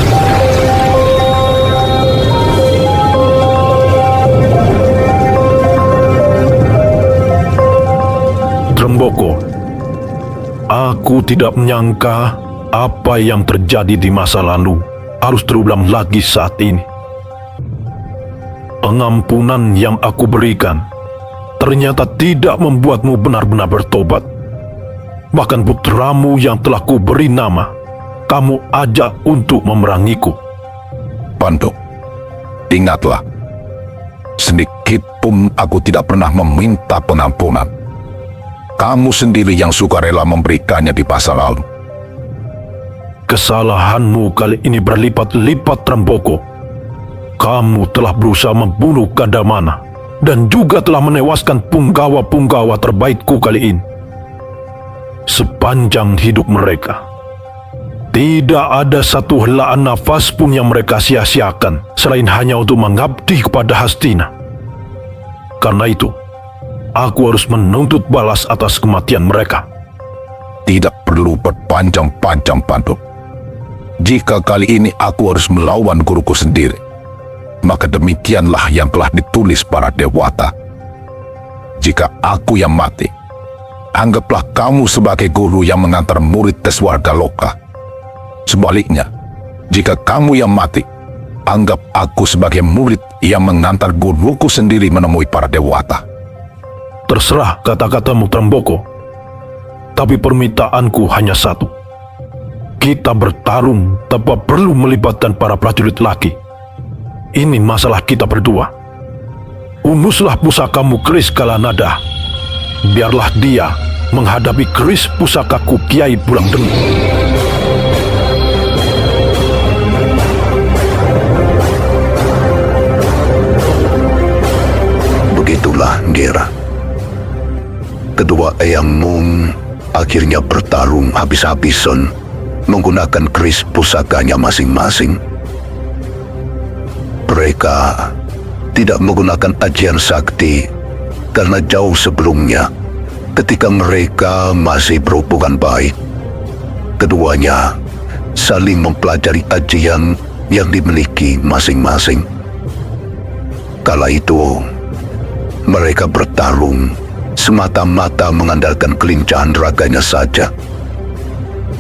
Tremboko, aku tidak menyangka apa yang terjadi di masa lalu harus terulang lagi saat ini. Pengampunan yang aku berikan ternyata tidak membuatmu benar-benar bertobat. Bahkan putramu yang telah kuberi nama, kamu ajak untuk memerangiku. Pandu, ingatlah, sedikit pun aku tidak pernah meminta pengampunan. Kamu sendiri yang sukarela memberikannya di masa lalu. Kesalahanmu kali ini berlipat-lipat, Tremboko. Kamu telah berusaha membunuh Gandamana dan juga telah menewaskan punggawa-punggawa terbaikku kali ini. Sepanjang hidup mereka, tidak ada satu helaan nafas pun yang mereka sia-siakan selain hanya untuk mengabdi kepada Hastina. Karena itu, aku harus menuntut balas atas kematian mereka. Tidak perlu berpanjang-panjang, Pandu. Jika kali ini aku harus melawan guruku sendiri, maka demikianlah yang telah ditulis para dewata. Jika aku yang mati, anggaplah kamu sebagai guru yang mengantar murid ke Swarga Loka. Sebaliknya, jika kamu yang mati, anggap aku sebagai murid yang mengantar guruku sendiri menemui para dewata. Terserah kata-katamu, Tremboko. Tapi permintaanku hanya satu. Kita bertarung tanpa perlu melibatkan para prajurit laki. Ini masalah kita berdua. Unuslah pusakamu keris Kalanada. Biarlah dia menghadapi keris pusakaku Kiai Bulang Dengu. Begitulah, Gera. Kedua Eyang Mung akhirnya bertarung habis-habisan menggunakan keris pusakanya masing-masing. Mereka tidak menggunakan ajian sakti karena jauh sebelumnya, ketika mereka masih berhubungan baik, keduanya saling mempelajari ajian yang dimiliki masing-masing. Kala itu, mereka bertarung semata-mata mengandalkan kelincahan raganya saja.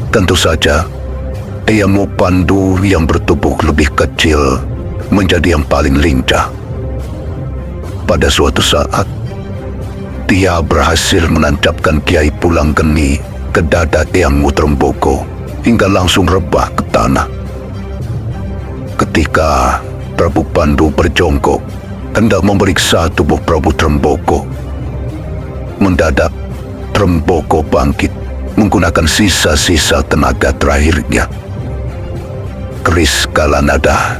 Tentu saja, Eyang Pandu yang bertubuh lebih kecil menjadi yang paling lincah. Pada suatu saat, dia berhasil menancapkan Kiai Pulang Geni ke dada Eyang Tremboko hingga langsung rebah ke tanah. Ketika Prabu Pandu berjongkok hendak memeriksa tubuh Prabu Tremboko, mendadak Tremboko bangkit menggunakan sisa-sisa tenaga terakhirnya. Keris Kalanada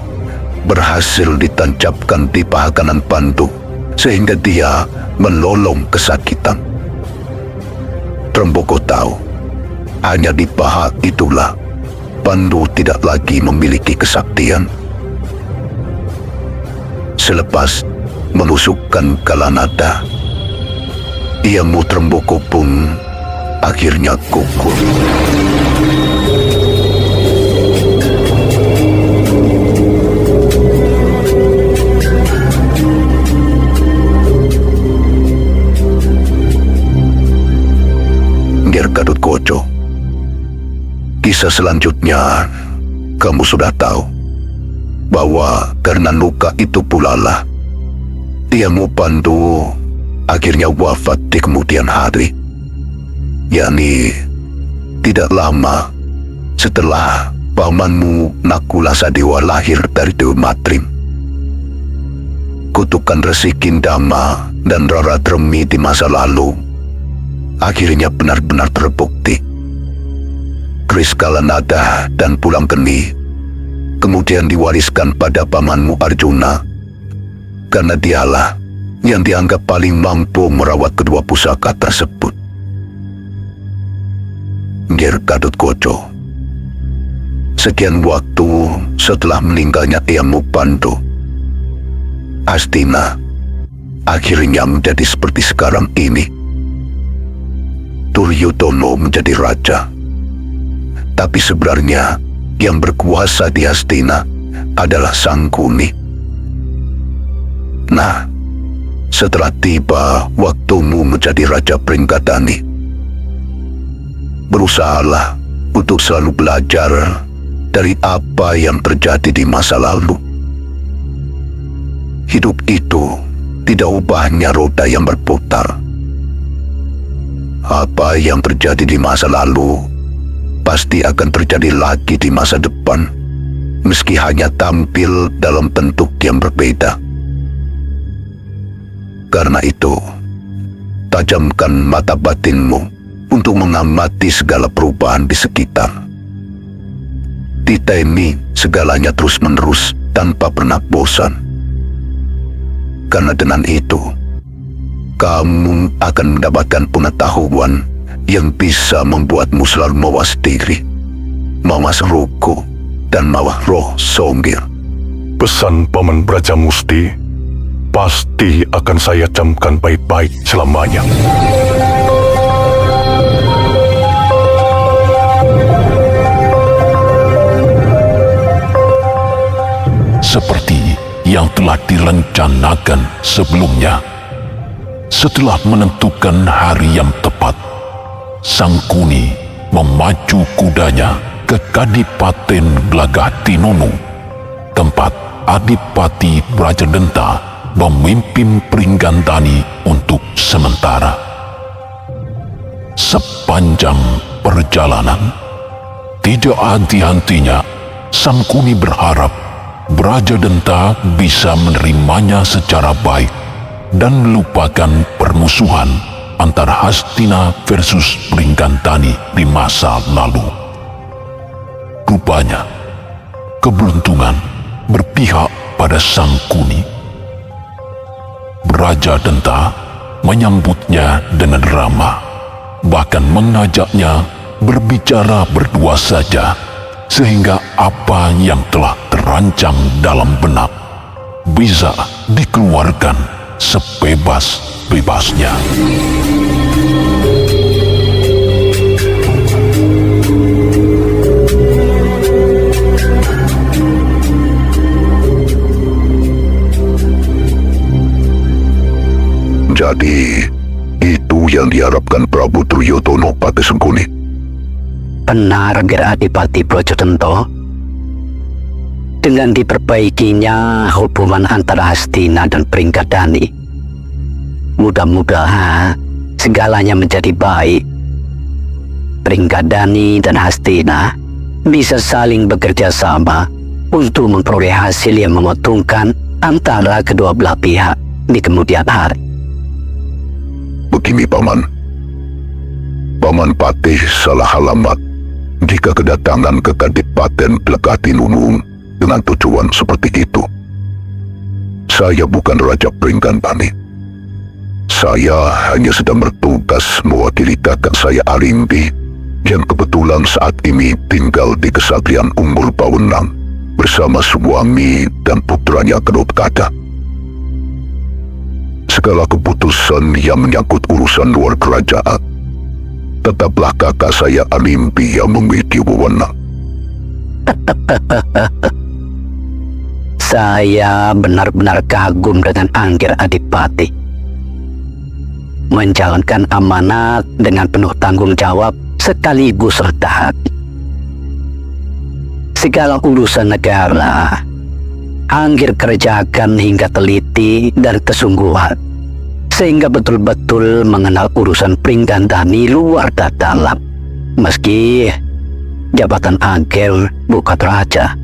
berhasil ditancapkan di paha kanan Pandu sehingga dia melolong kesakitan. Tremboko tahu, hanya di paha itulah Pandu tidak lagi memiliki kesaktian. Selepas menusukkan Kalanada, Eyang Tremboko pun akhirnya gugur. Ger Gatotkaca, kisah selanjutnya kamu sudah tahu bahwa karena luka itu pula lah Eyang Pandu akhirnya wafat di kemudian hari, yakni tidak lama setelah pamanmu Nakula Sadewa lahir dari Dewa Matrim. Kutukan Resi Kindama dan Rara Dremi di masa lalu akhirnya benar-benar terbukti. Keris Kalanada dan Pulang Geni kemudian diwariskan pada pamanmu Arjuna, karena dialah yang dianggap paling mampu merawat kedua pusaka tersebut. Ger Gatotkaca, sekian waktu setelah meninggalnya Eyang Pandu, Hastina akhirnya menjadi seperti sekarang ini. Duryudono menjadi raja, tapi sebenarnya yang berkuasa di Hastina adalah Sangkuni. Nah, setelah tiba waktumu menjadi Raja Pringgadani, berusahalah untuk selalu belajar dari apa yang terjadi di masa lalu. Hidup itu tidak ubahnya roda yang berputar. Apa yang terjadi di masa lalu pasti akan terjadi lagi di masa depan, meski hanya tampil dalam bentuk yang berbeda. Karena itu, tajamkan mata batinmu untuk mengamati segala perubahan di sekitar. Titeni segalanya terus-menerus tanpa pernah bosan. Karena dengan itu, kamu akan mendapatkan pengetahuan yang bisa membuatmu selalu mawas diri, mawas ruku, dan mawas roh songgir. Pesan Paman Brajamusti pasti akan saya camkan baik-baik selamanya. Seperti yang telah direncanakan sebelumnya, setelah menentukan hari yang tepat, Sangkuni memacu kudanya ke Kadipaten Glagah Tinunu, tempat Adipati Brajadenta memimpin Pringgandani untuk sementara. Sepanjang perjalanan, tidak henti-hentinya Sangkuni berharap Brajadenta bisa menerimanya secara baik dan melupakan permusuhan antara Hastina versus Pringgandani di masa lalu. Rupanya, keberuntungan berpihak pada Sangkuni. Brajadenta menyambutnya dengan ramah, bahkan mengajaknya berbicara berdua saja, sehingga apa yang telah terancam dalam benak bisa dikeluarkan sebebas-bebasnya. Jadi, itu yang diharapkan Prabu Duryodana pada Sangkuni. Benar, Ger Adipati Brajadenta. Dengan diperbaikinya hubungan antara Hastina dan Pringgandani, mudah-mudahan segalanya menjadi baik. Pringgandani dan Hastina bisa saling bekerja sama untuk memperoleh hasil yang menguntungkan antara kedua belah pihak di kemudian hari. Begini, Paman. Paman Patih salah alamat jika kedatangan ke Kadipaten Blekatinunung dengan tujuan seperti itu. Saya bukan Raja Pringgandani. Saya hanya sedang bertugas mewakili kakak saya Arimbi yang kebetulan saat ini tinggal di Kesatrian Umbul Bawenang bersama suami dan putranya Gadotkada. Segala keputusan yang menyangkut urusan luar kerajaan, tetaplah kakak saya Arimbi yang memiliki wewenang. Saya benar-benar kagum dengan Angger Adipati. Menjalankan amanat dengan penuh tanggung jawab sekaligus rendah hati. Segala urusan negara, Angger kerjakan hingga teliti dan kesungguhan, sehingga betul-betul mengenal urusan Pringgandani luar dan dalam. Meski jabatan Angger bukan raja.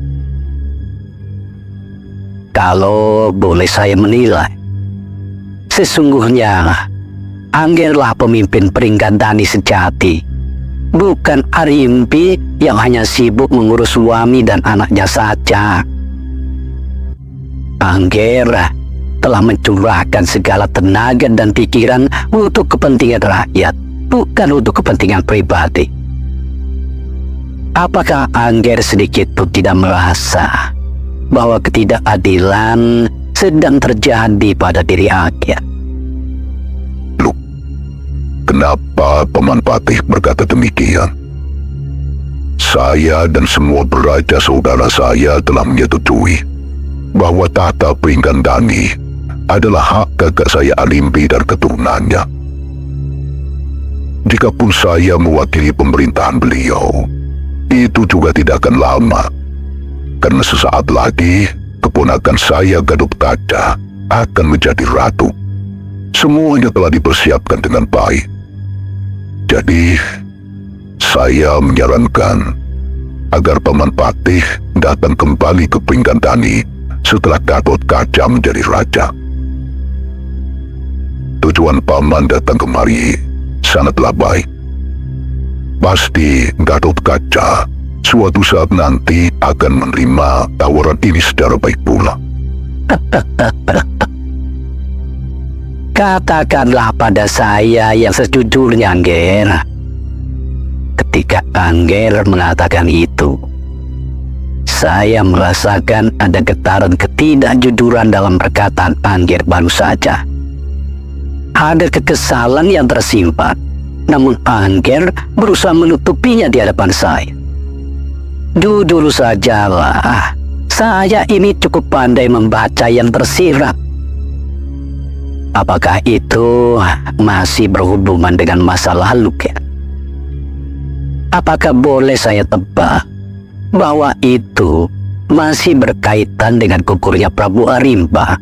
Kalau boleh saya menilai, sesungguhnya Anggerlah pemimpin Pringgandani sejati, bukan Arimbi yang hanya sibuk mengurus suami dan anaknya saja. Angger telah mencurahkan segala tenaga dan pikiran untuk kepentingan rakyat, bukan untuk kepentingan pribadi. Apakah Angger sedikit pun tidak merasa bahwa ketidakadilan sedang terjadi pada diri Angger? Loh, kenapa Paman Patih berkata demikian? Saya dan semua beraja saudara saya telah menyetujui bahwa tahta Pringgandani adalah hak kakak saya Arimbi dan keturunannya. Jikapun saya mewakili pemerintahan beliau, itu juga tidak akan lama, karena sesaat lagi keponakan saya Gadotkada akan menjadi ratu. Semuanya telah dipersiapkan dengan baik. Jadi, saya menyarankan agar Paman Patih datang kembali ke Pringgandani setelah Gadotkada menjadi raja. Tujuan Paman datang kemari sangatlah baik. Pasti Gadotkada suatu saat nanti akan menerima tawaran ini secara baik pula. Katakanlah pada saya yang sejujurnya, Angger. Ketika Angger mengatakan itu, saya merasakan ada getaran ketidakjujuran dalam perkataan Angger baru saja. Ada kekesalan yang tersimpan, namun Angger berusaha menutupinya di hadapan saya. Jujur sajalah, saya ini cukup pandai membaca yang tersirat. Apakah itu masih berhubungan dengan masa lalu, Ger? Apakah boleh saya tebak bahwa itu masih berkaitan dengan gugurnya Prabu Arimba.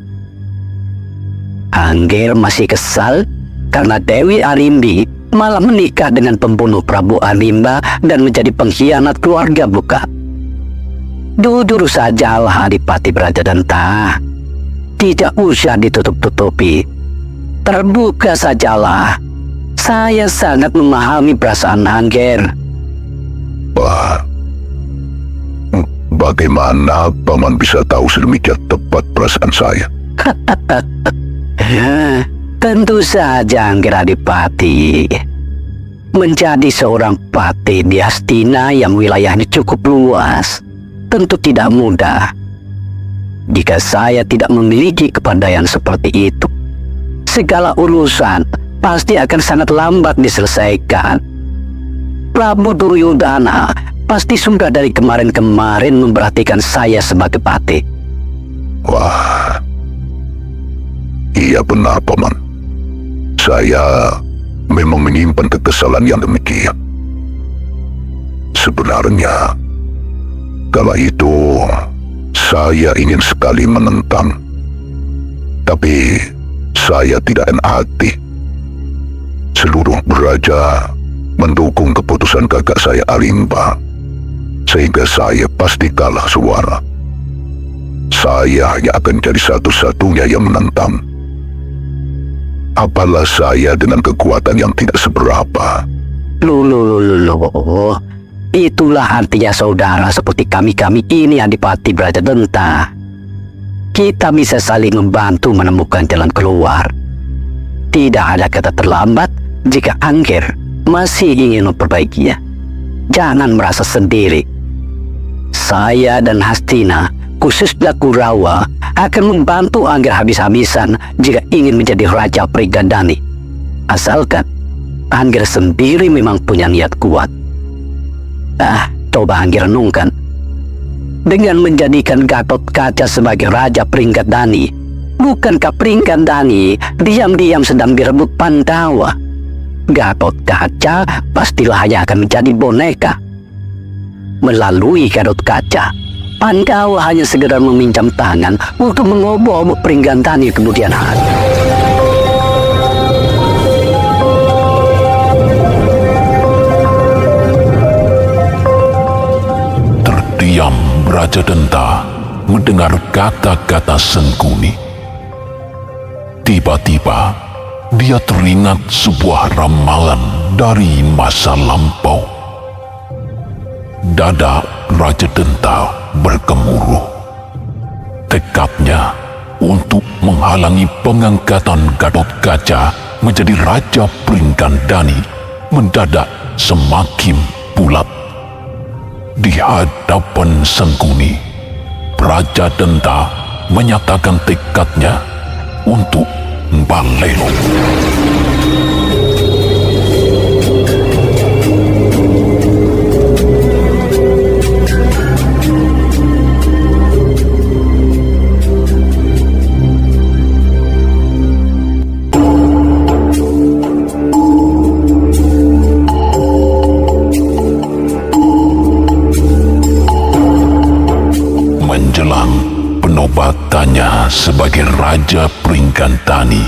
Angger masih kesal karena Dewi Arimbi malah menikah dengan pembunuh Prabu Arimba dan menjadi pengkhianat keluarga bukan. Jujur sajalah Adipati Brajadanta, tidak usah ditutup-tutupi. Terbuka sajalah. Saya sangat memahami perasaan Angger. Wah, bagaimana Paman bisa tahu sedemikian tepat perasaan saya? Tentu saja Angger Adipati. Menjadi seorang patih di Hastina yang wilayahnya cukup luas tentu tidak mudah. Jika saya tidak memiliki kepandaian seperti itu, segala urusan pasti akan sangat lambat diselesaikan. Prabu Duryodhana pasti sudah dari kemarin-kemarin memperhatikan saya sebagai patih. Wah, iya benar Paman. Saya memang menyimpan kekesalan yang demikian. Sebenarnya, kala itu saya ingin sekali menentang, tapi saya tidak enak hati. Seluruh Braja mendukung keputusan kakak saya Arimba, sehingga saya pasti kalah suara. Saya hanya akan jadi satu-satunya yang menentang. Apalah saya dengan kekuatan yang tidak seberapa. Loh. Itulah artinya saudara seperti kami-kami ini Adipati Brajadanta. Kita bisa saling membantu menemukan jalan keluar. Tidak ada kata terlambat jika Angger masih ingin memperbaikinya. Jangan merasa sendiri. Saya dan Hastina, khususnya Kurawa, akan membantu Angger habis-habisan jika ingin menjadi Raja Prigadani. Asalkan Angger sendiri memang punya niat kuat. Coba Angger renungkan. Dengan menjadikan Gatotkaca sebagai Raja Prigadani, bukankah Prigadani diam-diam sedang direbut Pandawa? Gatotkaca pastilah hanya akan menjadi boneka. Melalui Gatotkaca, Pandawa hanya segera meminjam tangan untuk mengobok-obok Prigadani kemudian hari. Terdiam Brajadanta mendengar kata-kata Sengkuni. Tiba-tiba dia teringat sebuah ramalan dari masa lampau. Dada Brajadanta bergemuruh. Tekadnya untuk menghalangi pengangkatan Gatotkaca menjadi Raja Prigadani mendadak semakin bulat. Di hadapan Sengkuni, Brajadanta menyatakan tekadnya untuk Balelo. Menjelang penobatannya sebagai Raja Prigadani,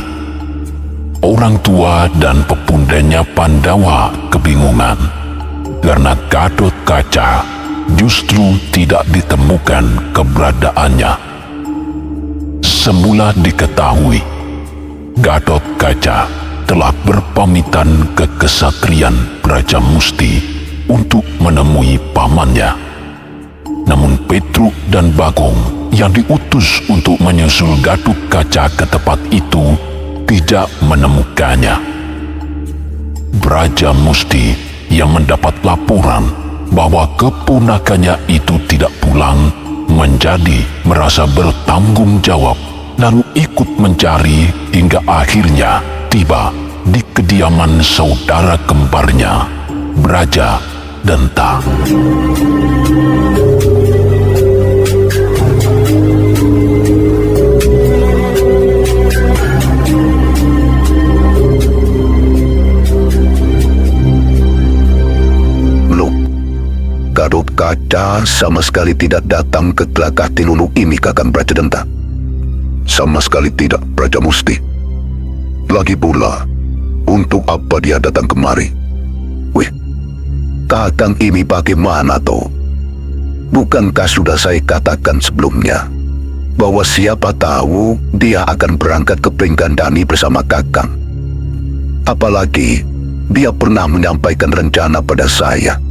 orang tua dan pepundanya Pandawa kebingungan karena Gatotkaca justru tidak ditemukan keberadaannya. Semula diketahui Gatotkaca telah berpamitan ke kesatrian Brajamusti untuk menemui pamannya. Namun Petruk dan Bagong yang diutus untuk menyusul Gatotkaca ke tempat itu tidak menemukannya. Brajamusti yang mendapat laporan bahwa keponakannya itu tidak pulang menjadi merasa bertanggung jawab, lalu ikut mencari hingga akhirnya tiba di kediaman saudara kembarnya, Brajadanta. Kaca sama sekali tidak datang ke Gelagah Tinunu ini, Kakang Brajadenta. Sama sekali tidak, Braja Musti. Lagi pula, untuk apa dia datang kemari? Wih, Kakang ini bagaimana toh? Bukankah sudah saya katakan sebelumnya bahwa siapa tahu dia akan berangkat ke Pringgandani bersama Kakang? Apalagi dia pernah menyampaikan rencana pada saya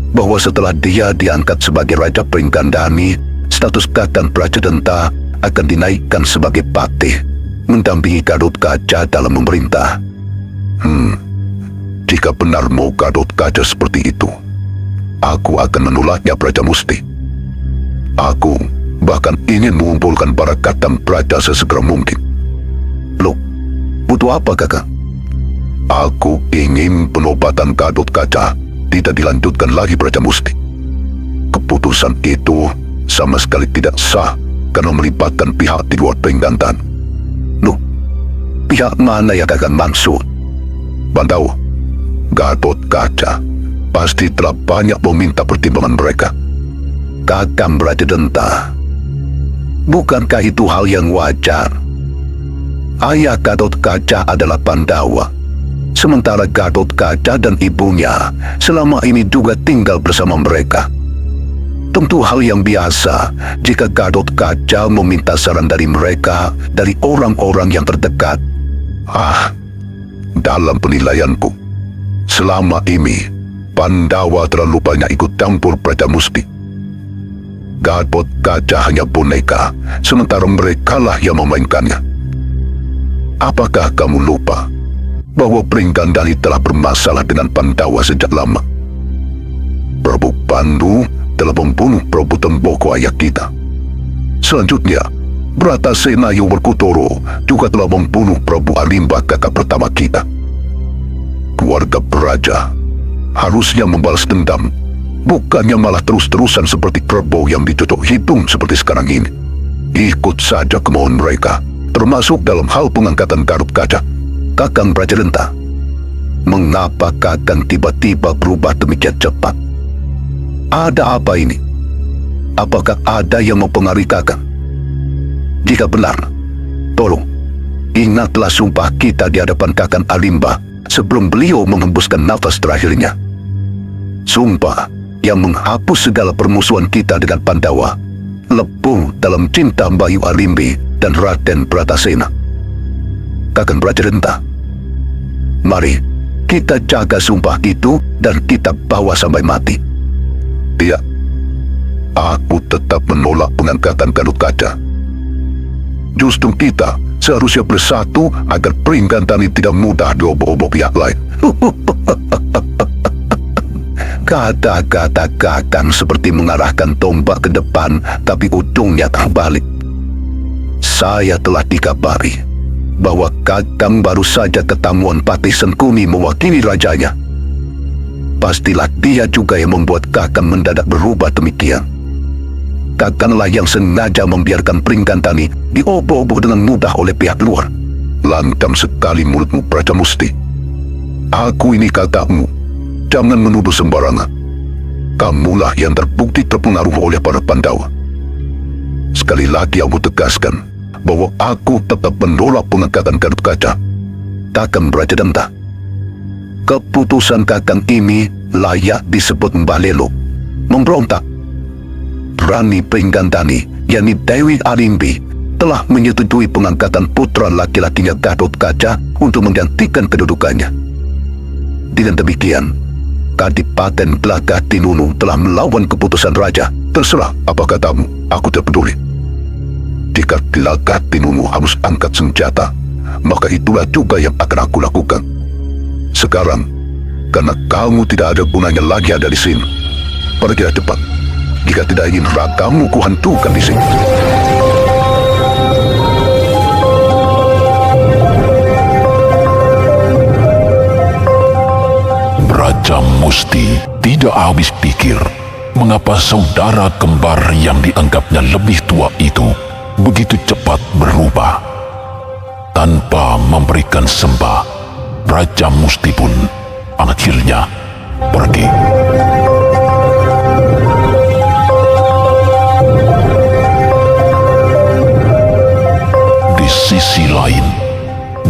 bahwa setelah dia diangkat sebagai Raja Pringgandani, status Kakang Brajadenta akan dinaikkan sebagai patih, mendampingi Gatotkaca dalam memerintah. Jika benar mau Gatotkaca seperti itu, aku akan menolaknya, Braja Musti. Aku bahkan ingin mengumpulkan para Kadam Braja sesegera mungkin. Loh, butuh apa, Kakang? Aku ingin penobatan Gatotkaca tidak dilanjutkan lagi, Braja Musti. Keputusan itu sama sekali tidak sah karena melibatkan pihak di luar Penggantan. Loh, pihak mana yang Kakang maksud? Bantawa, Gatotkaca pasti telah banyak meminta pertimbangan mereka. Kakang Brajadenta, bukankah itu hal yang wajar? Ayah Gatotkaca adalah Pandawa, sementara Gatotkaca dan ibunya selama ini juga tinggal bersama mereka. Tentu hal yang biasa jika Gatotkaca meminta saran dari mereka, dari orang-orang yang terdekat. Dalam penilaianku, selama ini Pandawa terlalu banyak ikut campur, Braja Musti. Gatotkaca hanya boneka, sementara merekalah yang memainkannya. Apakah kamu lupa bahwa Pringgandani telah bermasalah dengan Pandawa sejak lama? Prabu Pandu telah membunuh Prabu Temboko ayah kita. Selanjutnya, Bratasena Yowerkutoro juga telah membunuh Prabu Alimba kakak pertama kita. Keluarga Braja harusnya membalas dendam, bukannya malah terus-terusan seperti kerbau yang dicocok hidung seperti sekarang ini. Ikut saja kemauan mereka, termasuk dalam hal pengangkatan Gatotkaca. Kakang Brajadenta, mengapa Kakang tiba-tiba berubah demikian cepat? Ada apa ini? Apakah ada yang mempengaruhi Kakang? Jika benar, tolong ingatlah sumpah kita di hadapan Kakang Alimba sebelum beliau menghembuskan nafas terakhirnya. Sumpah yang menghapus segala permusuhan kita dengan Pandawa, lepuh dalam cinta Bayu Alimbi dan Raden Bratasena. Kakang Brajadenta, mari kita jaga sumpah itu dan kita bawa sampai mati. Tidak, aku tetap menolak pengangkatan Gatotkaca. Justru kita seharusnya bersatu agar Pringgandani tidak mudah diobok-obok pihak lain. Kata-kata Kakang seperti mengarahkan tombak ke depan, tapi ujungnya terbalik. Saya telah dikabari bahwa Kakang baru saja ketamuan Patih Sengkuni mewakili rajanya. Pastilah dia juga yang membuat Kakang mendadak berubah demikian. Kakanglah yang sengaja membiarkan Pringgandani diobok-obok dengan mudah oleh pihak luar. Lancam sekali mulutmu, Braja Musti. Aku ini kakakmu. Jangan menuduh sembarangan. Kamulah yang terbukti terpengaruh oleh para Pandawa. Sekali lagi aku tegaskan bahwa aku tetap menolak pengangkatan Gatotkaca. Kakang Brajadenta, keputusan Kakang ini layak disebut mbalelo, memberontak. Rani Pringgandani, yakni Dewi Alimbi, telah menyetujui pengangkatan putra laki-lakinya Gatotkaca untuk menggantikan kedudukannya. Dengan demikian, Kadipaten Gelagah Tinunu telah melawan keputusan raja. Terserah apa katamu, aku tidak peduli. Jika Gelagah Tinunu harus angkat senjata, maka itulah juga yang akan aku lakukan. Sekarang, karena kamu tidak ada gunanya lagi ada di sini, pergilah cepat. Jika tidak ingin ragamu kuhantukan di sini. Braja Musti tidak habis pikir mengapa saudara kembar yang dianggapnya lebih tua itu begitu cepat berubah. Tanpa memberikan sembah, Braja Musti pun akhirnya pergi.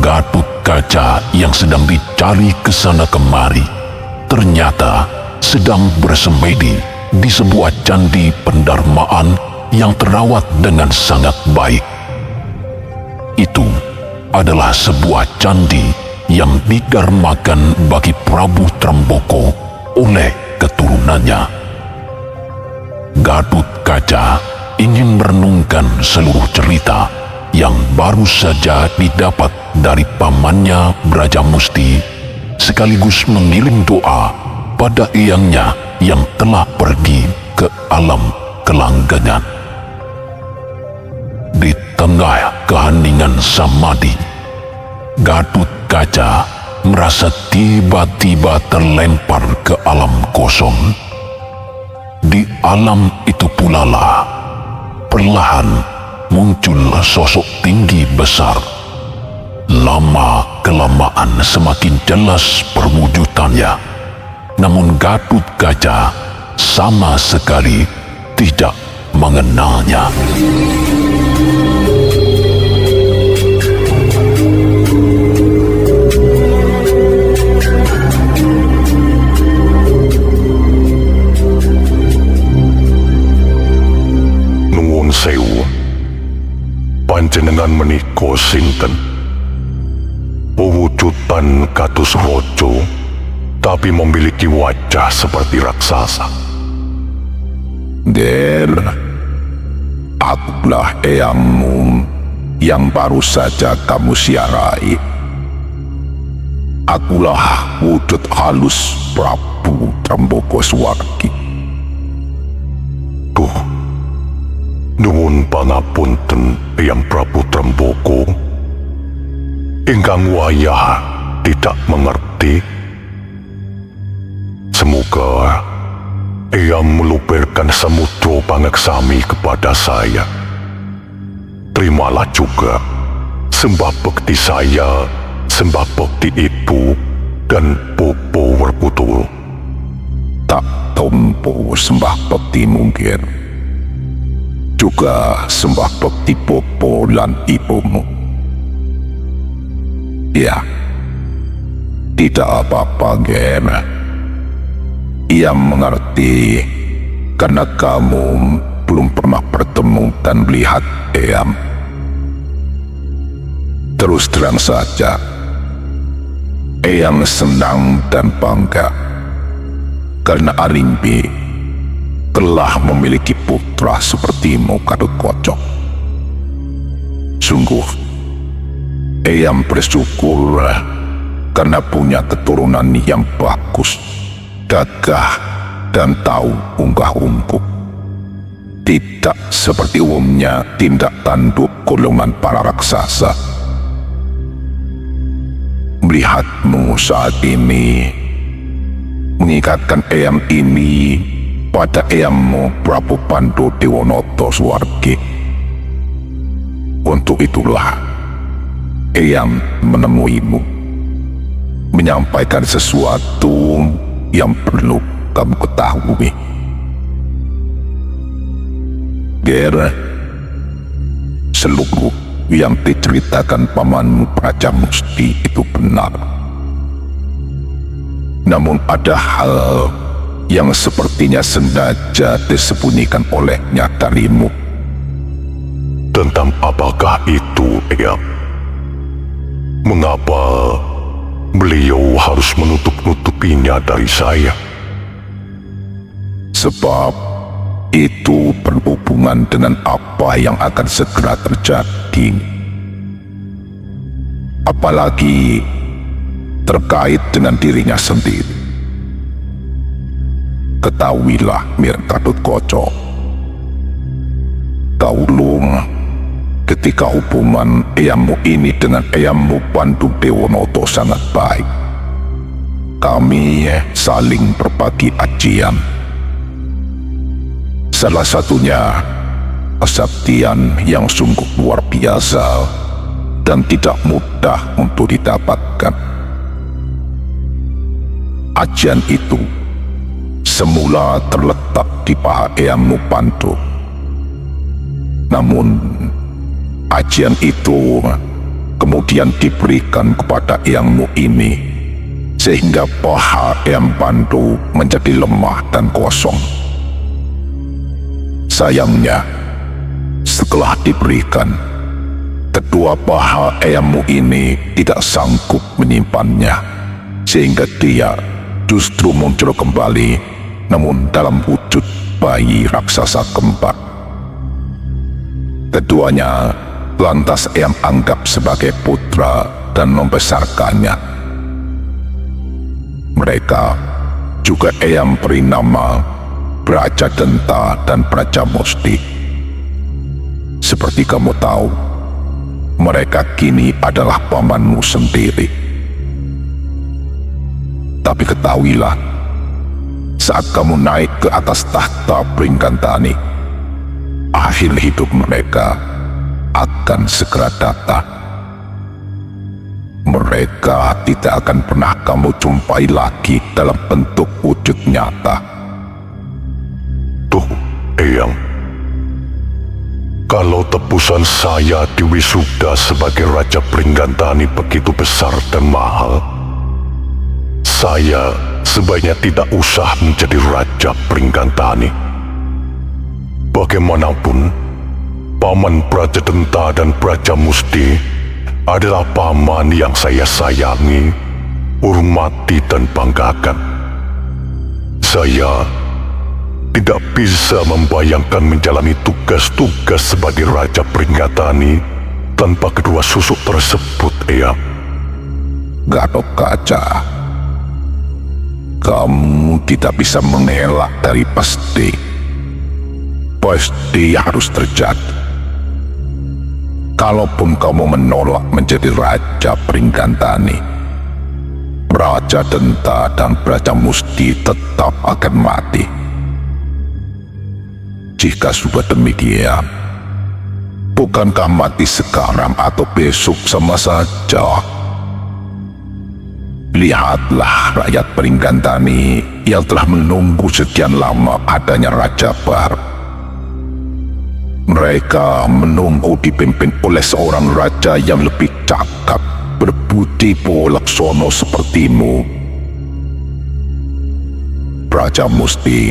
Gatut Kaca yang sedang dicari ke sana kemari ternyata sedang bersemedi di sebuah candi pendarmaan yang terawat dengan sangat baik. Itu adalah sebuah candi yang didarmakan bagi Prabu Tremboko oleh keturunannya. Gatut Kaca ingin merenungkan seluruh cerita yang baru saja didapat dari pamannya Brajamusti, sekaligus mengirim doa pada eyangnya yang telah pergi ke alam kelanggengan. Di tengah keheningan samadi, Gatut Kaca merasa tiba-tiba terlempar ke alam kosong. Di alam itu pula lah perlahan muncul sosok tinggi besar. Lama-kelamaan semakin jelas perwujudannya, namun Gatut Kaca sama sekali tidak mengenalnya. Nuwun sewu, panjenengan menika sinten? Pewujudan kados raja, tapi memiliki wajah seperti raksasa. Der, akulah eyangmu yang baru saja kamu siarai. Akulah wujud halus Prabu Tremboko Swargi. Duh, nuwun pangapunten Eyang Prabu Tremboko. Ingkang wayah tidak mengerti. Semoga Eyang meluberkan samudra pangaksami kepada saya. Terimalah juga sembah bekti saya, sembah bekti ibu, dan Popo Werkudul. Tak tompo sembah bekti mungkir. Juga sembah bekti Popo lan ibumu. Ya, tidak apa-apa, Ger. Ia mengerti karena kamu belum pernah bertemu dan melihat Eyang. Terus terang saja, Eyang senang dan bangga karena Arimbi telah memiliki putra sepertimu, Gatut Kaca. Sungguh, Eyang bersyukur karena punya keturunan yang bagus, gagah, dan tahu unggah-ungguh. Tidak seperti umumnya tindak tanduk golongan para raksasa. Melihatmu saat ini mengingatkan Eyang ini pada eyangmu Prabu Pandhu Dewanata Swargi. Untuk itulah Eyang menemuimu, menyampaikan sesuatu yang perlu kamu ketahui. Ger, seluruh yang diceritakan pamanmu Brajamusti itu benar. Namun ada hal yang sepertinya sengaja disembunyikan olehnya darimu. Tentang apakah itu, Eyang? Mengapa beliau harus menutup-nutupinya dari saya? Sebab itu berhubungan dengan apa yang akan segera terjadi. Apalagi terkait dengan dirinya sendiri. Ketahuilah, Mir Gatut Kaca, dahulu ketika hubungan eyangmu ini dengan eyangmu Pandhu Dewanata sangat baik, kami saling berbagi ajian. Salah satunya kesaktian yang sungguh luar biasa dan tidak mudah untuk didapatkan. Ajian itu semula terletak di paha eyangmu Pandhu. Namun ajian itu kemudian diberikan kepada eyangmu ini, sehingga paha Eyang Pandu menjadi lemah dan kosong. Sayangnya, setelah diberikan, kedua paha eyangmu ini tidak sanggup menyimpannya, sehingga dia justru muncul kembali, namun dalam wujud bayi raksasa kembar. Keduanya lantas Eyang anggap sebagai putra dan membesarkannya. Mereka juga Eyang beri nama Braja Denta dan Braja Musti. Seperti kamu tahu, mereka kini adalah pamanmu sendiri. Tapi ketahuilah, saat kamu naik ke atas tahta Pringgantani, akhir hidup mereka akan segera datang. Mereka tidak akan pernah kamu jumpai lagi dalam bentuk wujud nyata. Tuh, Eyang. Kalau tebusan saya di wisuda sebagai Raja Pringgantani begitu besar dan mahal, saya sebaiknya tidak usah menjadi Raja Pringgantani. Bagaimanapun, Paman Braja Denta dan Braja Musti adalah paman yang saya sayangi, hormati dan banggakan. Saya tidak bisa membayangkan menjalani tugas-tugas sebagai Raja Pringgantani tanpa kedua susuk tersebut, Eyang. Gatotkaca, kamu tidak bisa mengelak dari pasti. Pasti harus terjadi. Kalaupun kamu menolak menjadi Raja Pringgantani, Braja Denta dan Braja Musti tetap akan mati. Jika sudah demikian, bukankah mati sekarang atau besok sama saja? Lihatlah rakyat Pringgantani yang telah menunggu sekian lama adanya raja baru. Mereka menunggu dipimpin oleh seorang raja yang lebih cakap, berbudi laksono sepertimu. Braja Musti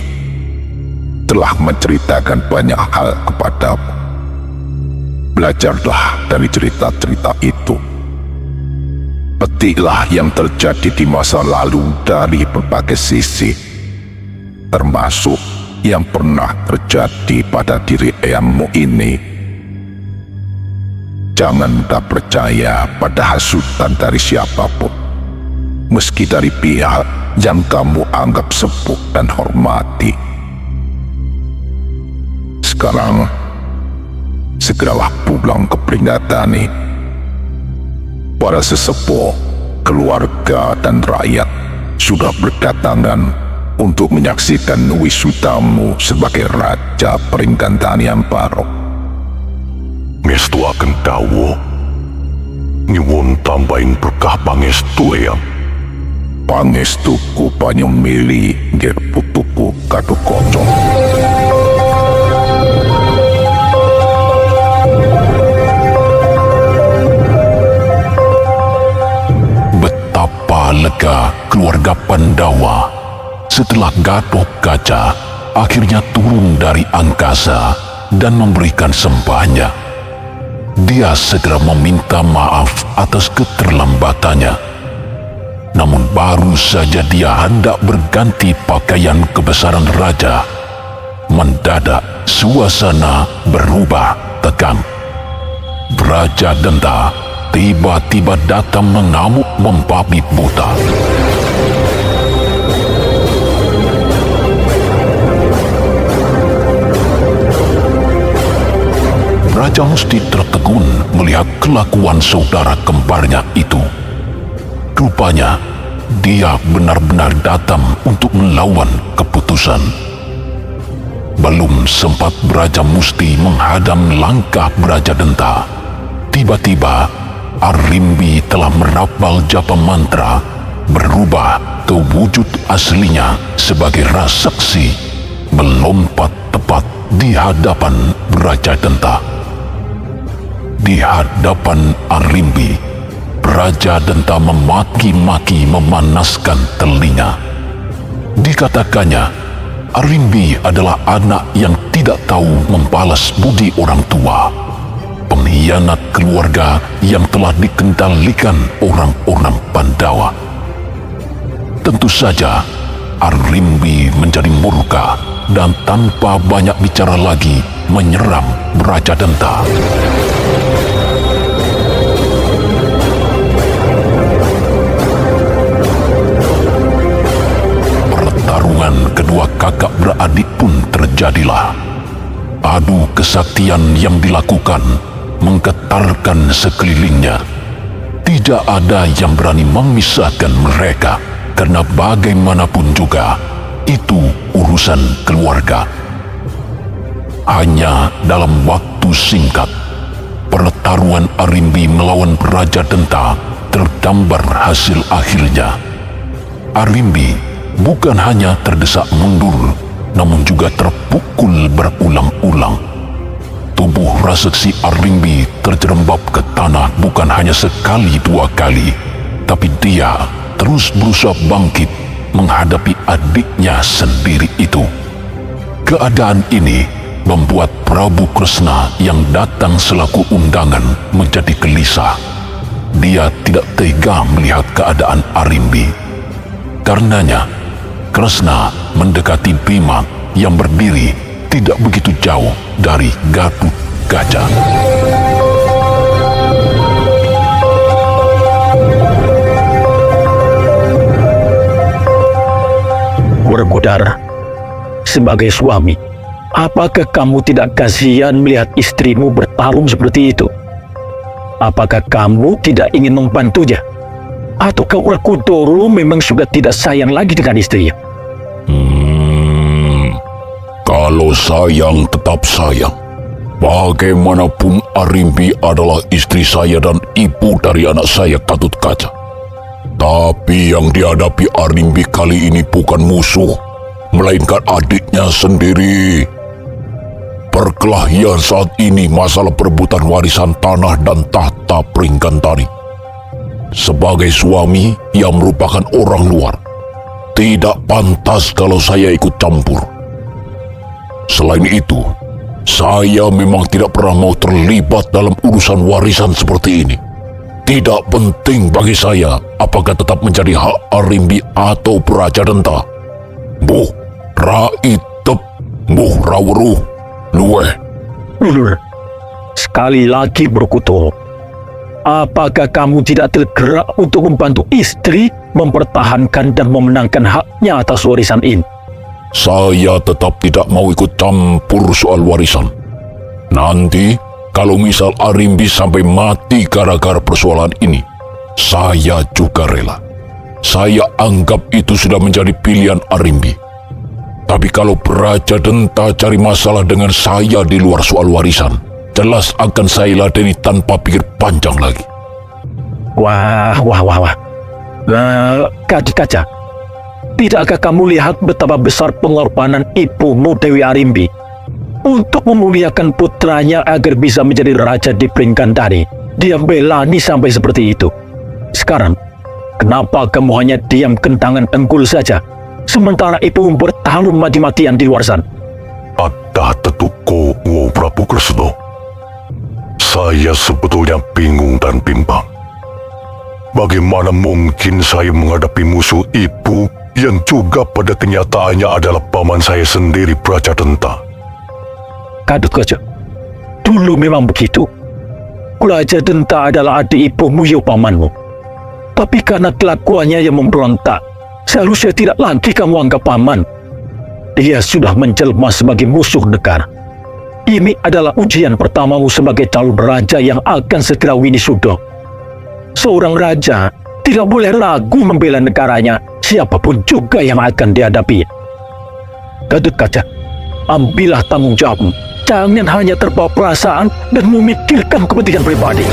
telah menceritakan banyak hal kepadamu. Belajarlah dari cerita-cerita itu. Petiklah yang terjadi di masa lalu dari berbagai sisi, termasuk yang pernah terjadi pada diri eyangmu ini. Jangan mudah percaya pada hasutan dari siapapun, meski dari pihak yang kamu anggap sepuh dan hormati. Sekarang, segeralah pulang ke Pringgantani. Para sesepuh, keluarga dan rakyat sudah berdatangan untuk menyaksikan wisudamu sebagai Raja Pringgantani yang baru. Ngestu akan dawo, nyuwun tambahin berkah pangestu, Eyang. Pangestuku panyemili ngger putuku Gatotkaca. Betapa lega keluarga Pandawa setelah Gatotkaca akhirnya turun dari angkasa dan memberikan sembahnya. Dia segera meminta maaf atas keterlambatannya. Namun baru saja dia hendak berganti pakaian kebesaran raja, mendadak suasana berubah tegang. Braja Denta tiba-tiba datang mengamuk membabi buta. Braja Musti tertegun melihat kelakuan saudara kembarnya itu. Rupanya, dia benar-benar datang untuk melawan keputusan. Belum sempat Braja Musti menghadang langkah Braja Denta, tiba-tiba Arimbi telah merapal japa mantra, berubah ke wujud aslinya sebagai raksasa, melompat tepat di hadapan Braja Denta. Di hadapan Arimbi, Raja Denta memaki-maki memanaskan telinga. Dikatakannya, Arimbi adalah anak yang tidak tahu membalas budi orang tua, pengkhianat keluarga yang telah dikendalikan orang-orang Pandawa. Tentu saja, Arimbi menjadi murka dan tanpa banyak bicara lagi menyerang Raja Denta. Pertarungan kedua kakak beradik pun terjadilah. Adu kesaktian yang dilakukan menggetarkan sekelilingnya. Tidak ada yang berani memisahkan mereka, karena bagaimanapun juga itu urusan keluarga. Hanya dalam waktu singkat, pertarungan Arimbi melawan Raja Denta tergambar hasil akhirnya. Arimbi bukan hanya terdesak mundur, namun juga terpukul berulang-ulang. Tubuh raseksi Arimbi terjerembab ke tanah bukan hanya sekali dua kali, tapi dia terus berusaha bangkit menghadapi adiknya sendiri itu. Keadaan ini membuat Prabu Kresna yang datang selaku undangan menjadi gelisah. Dia tidak tega melihat keadaan Arimbi. Karenanya, Kresna mendekati Bima yang berdiri tidak begitu jauh dari Gatut Kaca. Werkudara, sebagai suami, apakah kamu tidak kasihan melihat istrimu bertarung seperti itu? Apakah kamu tidak ingin membantunya? Ataukah Werkudara memang sudah tidak sayang lagi dengan istrinya? Kalau sayang tetap sayang. Bagaimanapun Arimbi adalah istri saya dan ibu dari anak saya Gatut Kaca. Tapi yang dihadapi Arimbi kali ini bukan musuh, melainkan adiknya sendiri. Perkelahian saat ini masalah perebutan warisan tanah dan tahta Pringgandani. Sebagai suami yang merupakan orang luar, tidak pantas kalau saya ikut campur. Selain itu, saya memang tidak pernah mau terlibat dalam urusan warisan seperti ini. Tidak penting bagi saya apakah tetap menjadi hak Arimbi atau Raja Denta. Buh, Raitep, Buh Raweruh, Luweh. Sekali lagi Werkudara, apakah kamu tidak tergerak untuk membantu istri mempertahankan dan memenangkan haknya atas warisan ini? Saya tetap tidak mau ikut campur soal warisan. Nanti, kalau misal Arimbi sampai mati gara-gara persoalan ini, saya juga rela. Saya anggap itu sudah menjadi pilihan Arimbi. Tapi kalau Raja Denta cari masalah dengan saya di luar soal warisan, jelas akan saya ladeni tanpa pikir panjang lagi. Wah. Gatut Kaca, tidakkah kamu lihat betapa besar pengorbanan ibumu Dewi Arimbi untuk memuliakan putranya agar bisa menjadi raja di Pringgandani? Dia belani sampai seperti itu. Sekarang, kenapa kamu hanya diam kentangan tenggul saja, sementara ibu bertarung mati-matian di luar sana? Ada tetuko Ngo Prabu Kresna. Saya sebetulnya bingung dan bimbang. Bagaimana mungkin saya menghadapi musuh ibu yang juga pada kenyataannya adalah paman saya sendiri, Raja Denta? Gatut Kaca, dulu memang begitu. Raja Denta adalah adik ibumu, ya pamanmu. Tapi karena kelakuannya yang memberontak, seharusnya tidak lagi kamu anggap paman. Dia sudah menjelma sebagai musuh negara. Ini adalah ujian pertamamu sebagai calon raja yang akan segera winisuda. Seorang raja tidak boleh ragu membela negaranya, siapapun juga yang akan dihadapi. Gatut Kaca, ambillah tanggung jawabmu. Jangan hanya terbawa perasaan dan memikirkan kepentingan pribadi.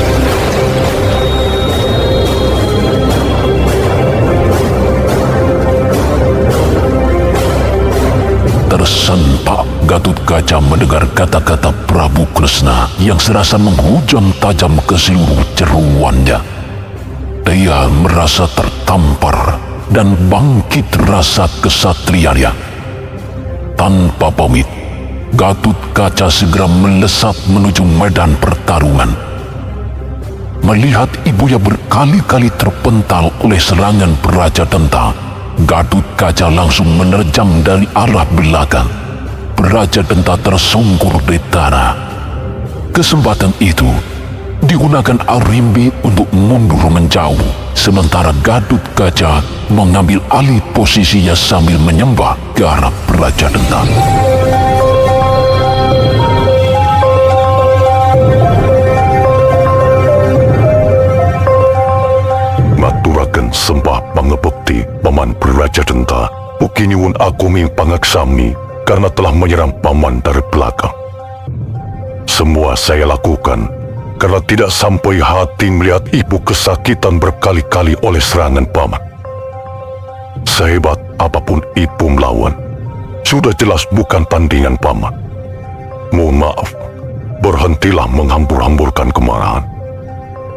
Tersentak Gatot Kaca mendengar kata-kata Prabu Kresna yang serasa menghujam tajam ke seluruh jeruannya. Dia merasa tertampar dan bangkit rasa kesatrianya. Tanpa pamit, Gatot Kaca segera melesat menuju medan pertarungan. Melihat ibunya berkali-kali terpental oleh serangan Praja Denta, Gatot Kaca langsung menerjang dari arah belakang. Praja Denta tersungkur di tanah. Kesempatan itu digunakan Arimbi untuk mundur menjauh, sementara Gatot Kaca mengambil alih posisinya sambil menyembah ke arah Praja Denta. Maturaken sembah pangabekti Paman Praja Denta, ugi nyuwun agumi pangaksami karena telah menyerang Paman dari belakang. Semua saya lakukan karena tidak sampai hati melihat ibu kesakitan berkali-kali oleh serangan Paman. Sehebat apapun ibu melawan, sudah jelas bukan tandingan Paman. Mohon maaf, berhentilah menghambur-hamburkan kemarahan.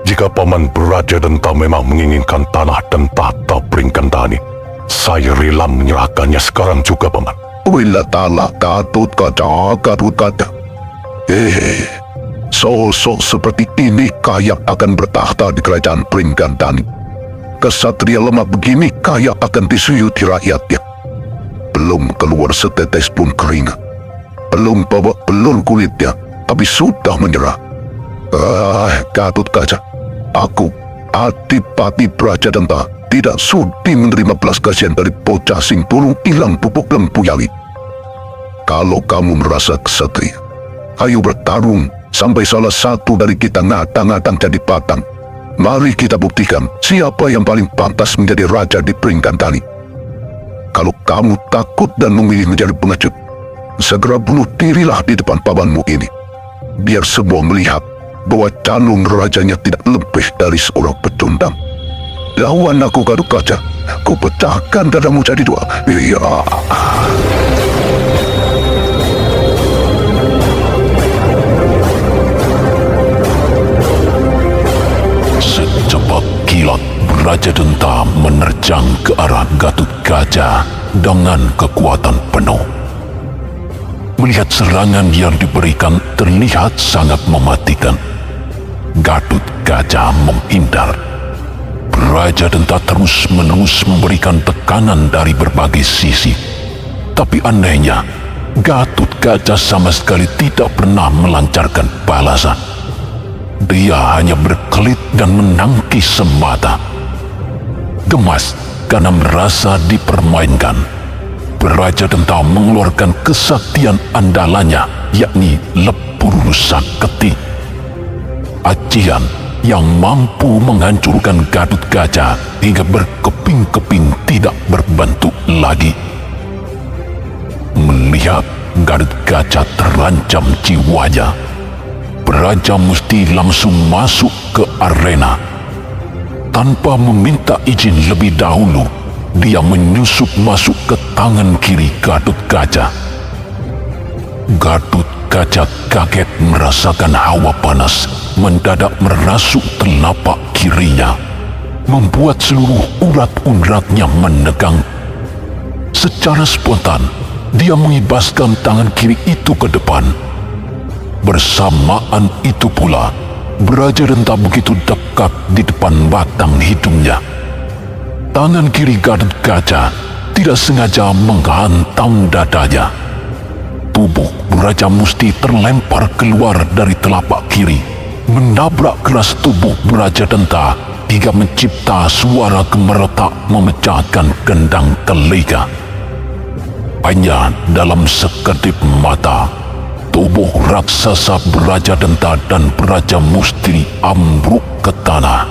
Jika Paman Praja Denta memang menginginkan tanah dan tahta Pringgandani, saya rela menyerahkannya sekarang juga, Paman. Wila ta'ala Gatot Kaca. Sosok seperti ini kayak akan bertahta di kerajaan Pringgandani. Kesatria lemah begini kayak akan disuyuti rakyatnya. Belum keluar setetes pun keringat, belum babak belur kulitnya, tapi sudah menyerah. Gatot Kaca, aku, Adipati Praja Denta, tidak sudi menerima belas kasihan dari bocah sing tulung hilang pupuk lempuyawi. Kalau kamu merasa kesatria, ayo bertarung sampai salah satu dari kita ngadang-ngadang jadi patang. Mari kita buktikan siapa yang paling pantas menjadi raja di Pringgandani. Kalau kamu takut dan memilih menjadi pengecut, segera bunuh dirilah di depan pamanmu ini. Biar semua melihat bahwa calon rajanya tidak lebih dari seorang pecundang. Lawan aku, Gatot Kaca, ku pecahkan dadamu jadi dua. Iya. Secepat kilat, Praja Denta menerjang ke arah Gatot Kaca dengan kekuatan penuh. Melihat serangan yang diberikan terlihat sangat mematikan, Gatot Kaca menghindar. Praja Denta terus-menerus memberikan tekanan dari berbagai sisi. Tapi anehnya, Gatot Kaca sama sekali tidak pernah melancarkan balasan. Dia hanya berkelit dan menangkis semata. Gemas karena merasa dipermainkan, Praja Denta mengeluarkan kesaktian andalannya, yakni Lepur Sakti. Ajian yang mampu menghancurkan Gatot Kaca hingga berkeping-keping tidak berbentuk lagi. Melihat Gatot Kaca terancam jiwanya, Braja Musti langsung masuk ke arena. Tanpa meminta izin lebih dahulu, dia menyusup masuk ke tangan kiri Gatot Kaca. Gatot Kaca kaget merasakan hawa panas mendadak merasuk telapak kirinya, membuat seluruh urat-uratnya menegang. Secara spontan, dia mengibaskan tangan kiri itu ke depan. Bersamaan itu pula, Praja Denta begitu dekat di depan batang hidungnya. Tangan kiri Gatot Kaca tidak sengaja menghantam dadanya. Tubuh Braja Musti terlempar keluar dari telapak kiri, menabrak keras tubuh Praja Denta hingga mencipta suara gemeretak memecahkan gendang telinga. Hanya dalam sekedip mata, tubuh raksasa Praja Denta dan Praja Musti ambruk ke tanah.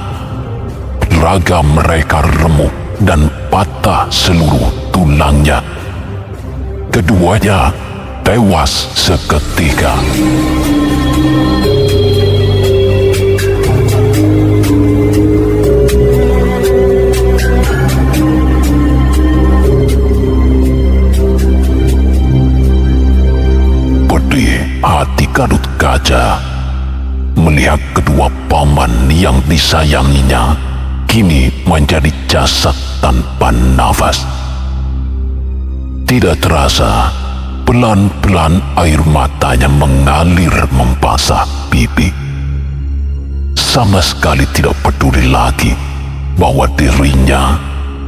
Raga mereka remuk dan patah seluruh tulangnya. Keduanya tewas seketika. raja melihat kedua paman yang disayanginya kini menjadi jasad tanpa nafas. Tidak terasa, pelan-pelan air matanya mengalir membasah pipi. Sama sekali tidak peduli lagi bahwa dirinya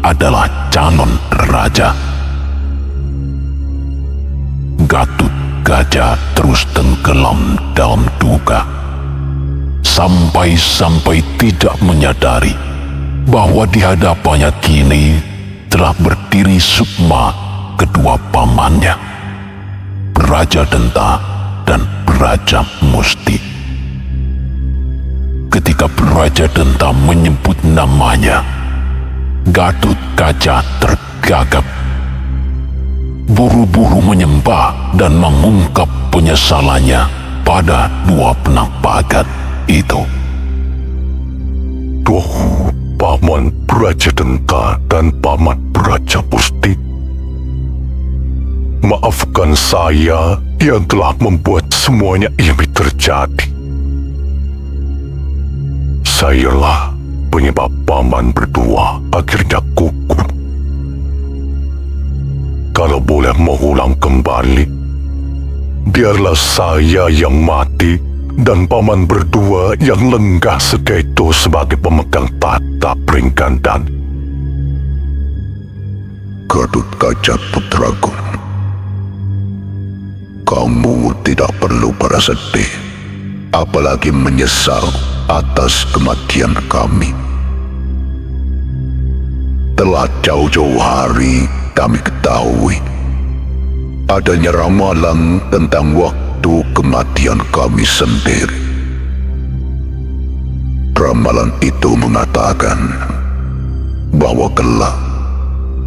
adalah calon raja. Gatut Kaca terus tenggelam dalam duka, sampai-sampai tidak menyadari bahwa di hadapannya kini telah berdiri Sukma, kedua pamannya, Raja Denta dan Raja Musti. Ketika Raja Denta menyebut namanya, Gatut Kaca tergagap, buru-buru menyembah dan mengungkap penyesalannya pada dua penampakan itu. Paman Raja Denta dan Paman Raja Musti, maafkan saya yang telah membuat semuanya ini terjadi. Sayalah penyebab paman berdua akhirnya gugur. Kalau boleh mengulang kembali, biarlah saya yang mati dan paman berdua yang lenggah seketo sebagai pemegang tahta Pringgandani. Gatut Kaca putraku, kamu tidak perlu merasa sedih, apalagi menyesal atas kematian kami. Telah jauh-jauh hari kami ketahui adanya ramalan tentang waktu kematian kami sendiri. Ramalan itu mengatakan bahwa kelak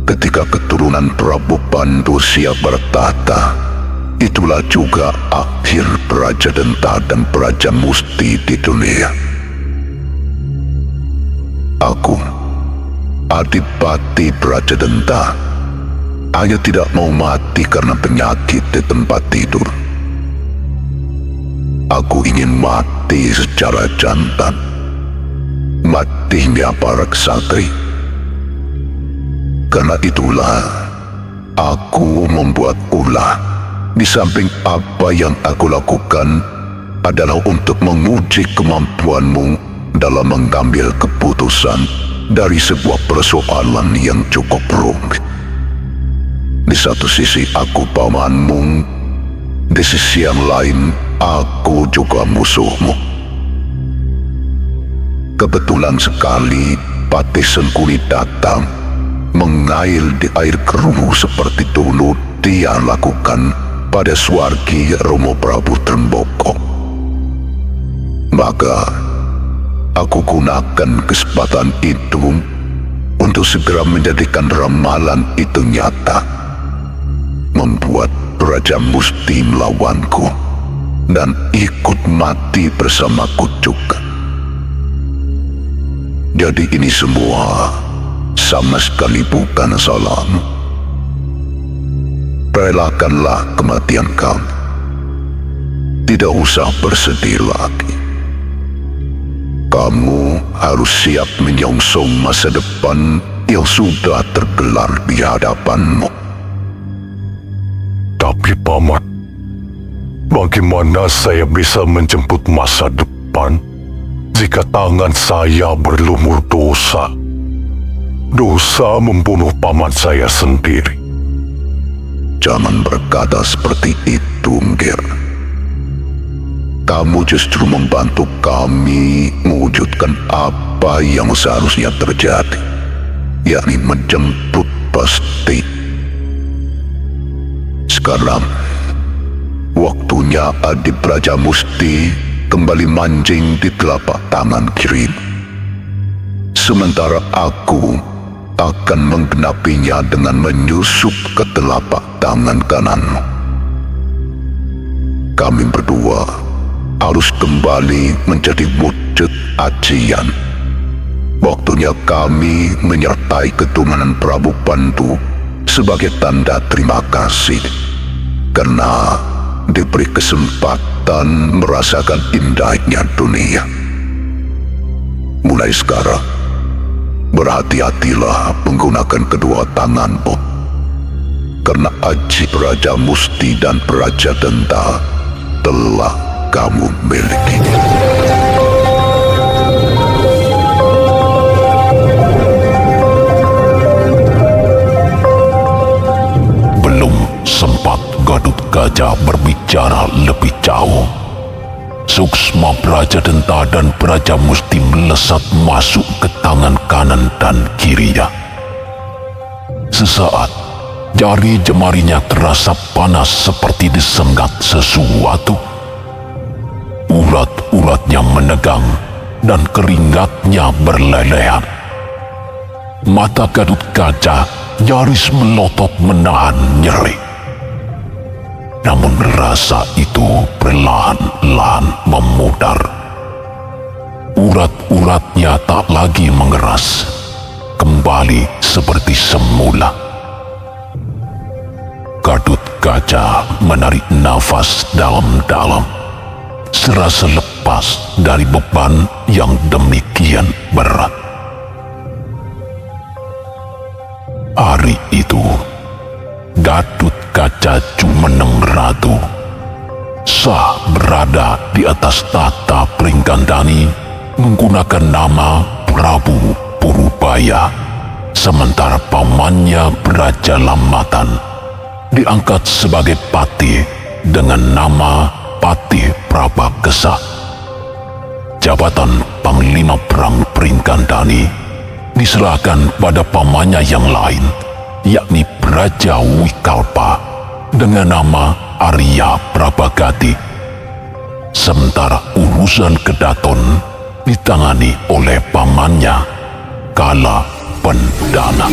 ketika keturunan Prabu Pandu siap bertahta, itulah juga akhir Raja Denta dan Raja Musti di dunia. Aku, Adipati Raja Denta, hanya tidak mau mati karena penyakit di tempat tidur. Aku ingin mati secara jantan, matinya para ksatri. Karena itulah aku membuat ulah. Di samping apa yang aku lakukan adalah untuk menguji kemampuanmu dalam mengambil keputusan dari sebuah persoalan yang cukup rumit. Di satu sisi aku pamanmu, di sisi yang lain aku juga musuhmu. Kebetulan sekali Patih Sengkuni datang mengail di air keruh seperti dulu dia lakukan pada Swargi Romo Prabu Tremboko. Maka aku gunakan kesempatan itu untuk segera menjadikan ramalan itu nyata, membuat Raja Musti melawanku dan ikut mati bersamaku juga. Jadi ini semua sama sekali bukan salahmu. Relakanlah kematian kamu. Tidak usah bersedih lagi. Kamu harus siap menyongsong masa depan yang sudah tergelar di hadapanmu. Tapi paman, bagaimana saya bisa menjemput masa depan jika tangan saya berlumur dosa? Dosa membunuh paman saya sendiri. Jangan berkata seperti itu, Ngger. Kamu justru membantu kami mewujudkan apa yang seharusnya terjadi, yakni menjemput Pasti. Sekarang, waktunya Adip Raja Musti kembali mancing di telapak tangan kiri. Sementara aku akan menggenapinya dengan menyusup ke telapak tangan kananmu. Kami berdua harus kembali menjadi wujud ajian. Waktunya kami menyertai keturunan Prabu Pandu sebagai tanda terima kasih karena diberi kesempatan kesempatan merasakan indahnya dunia. Mulai sekarang, berhati-hatilah menggunakan kedua tanganmu, karena aji Braja Musti dan Braja Denta telah kamu miliki. Belum sempat Gatotkaca berbicara lebih jauh, Suksma Braja Denta dan Braja Musti melesat masuk ke tangan kanan dan kirinya. Sesaat, jari jemarinya terasa panas seperti disengat sesuatu. Urat-uratnya menegang dan keringatnya berlelehan. Mata Gatotkaca nyaris melotot menahan nyeri. Namun rasa itu perlahan-lahan memudar. Urat-uratnya tak lagi mengeras, kembali seperti semula. Gatotkaca menarik nafas dalam-dalam, serasa lepas dari beban yang demikian berat. Hari itu, Gatotkaca Jumeneng Ratu sah berada di atas tahta Pringgandani menggunakan nama Prabu Purubaya, sementara pamannya Braja Lambatan diangkat sebagai patih dengan nama Patih Prabakesa. Jabatan Panglima Perang Pringgandani diserahkan pada pamannya yang lain, yakni Braja Wikalpa dengan nama Arya Prabagati. Sementara urusan Kedaton ditangani oleh pamannya Kala Pendana.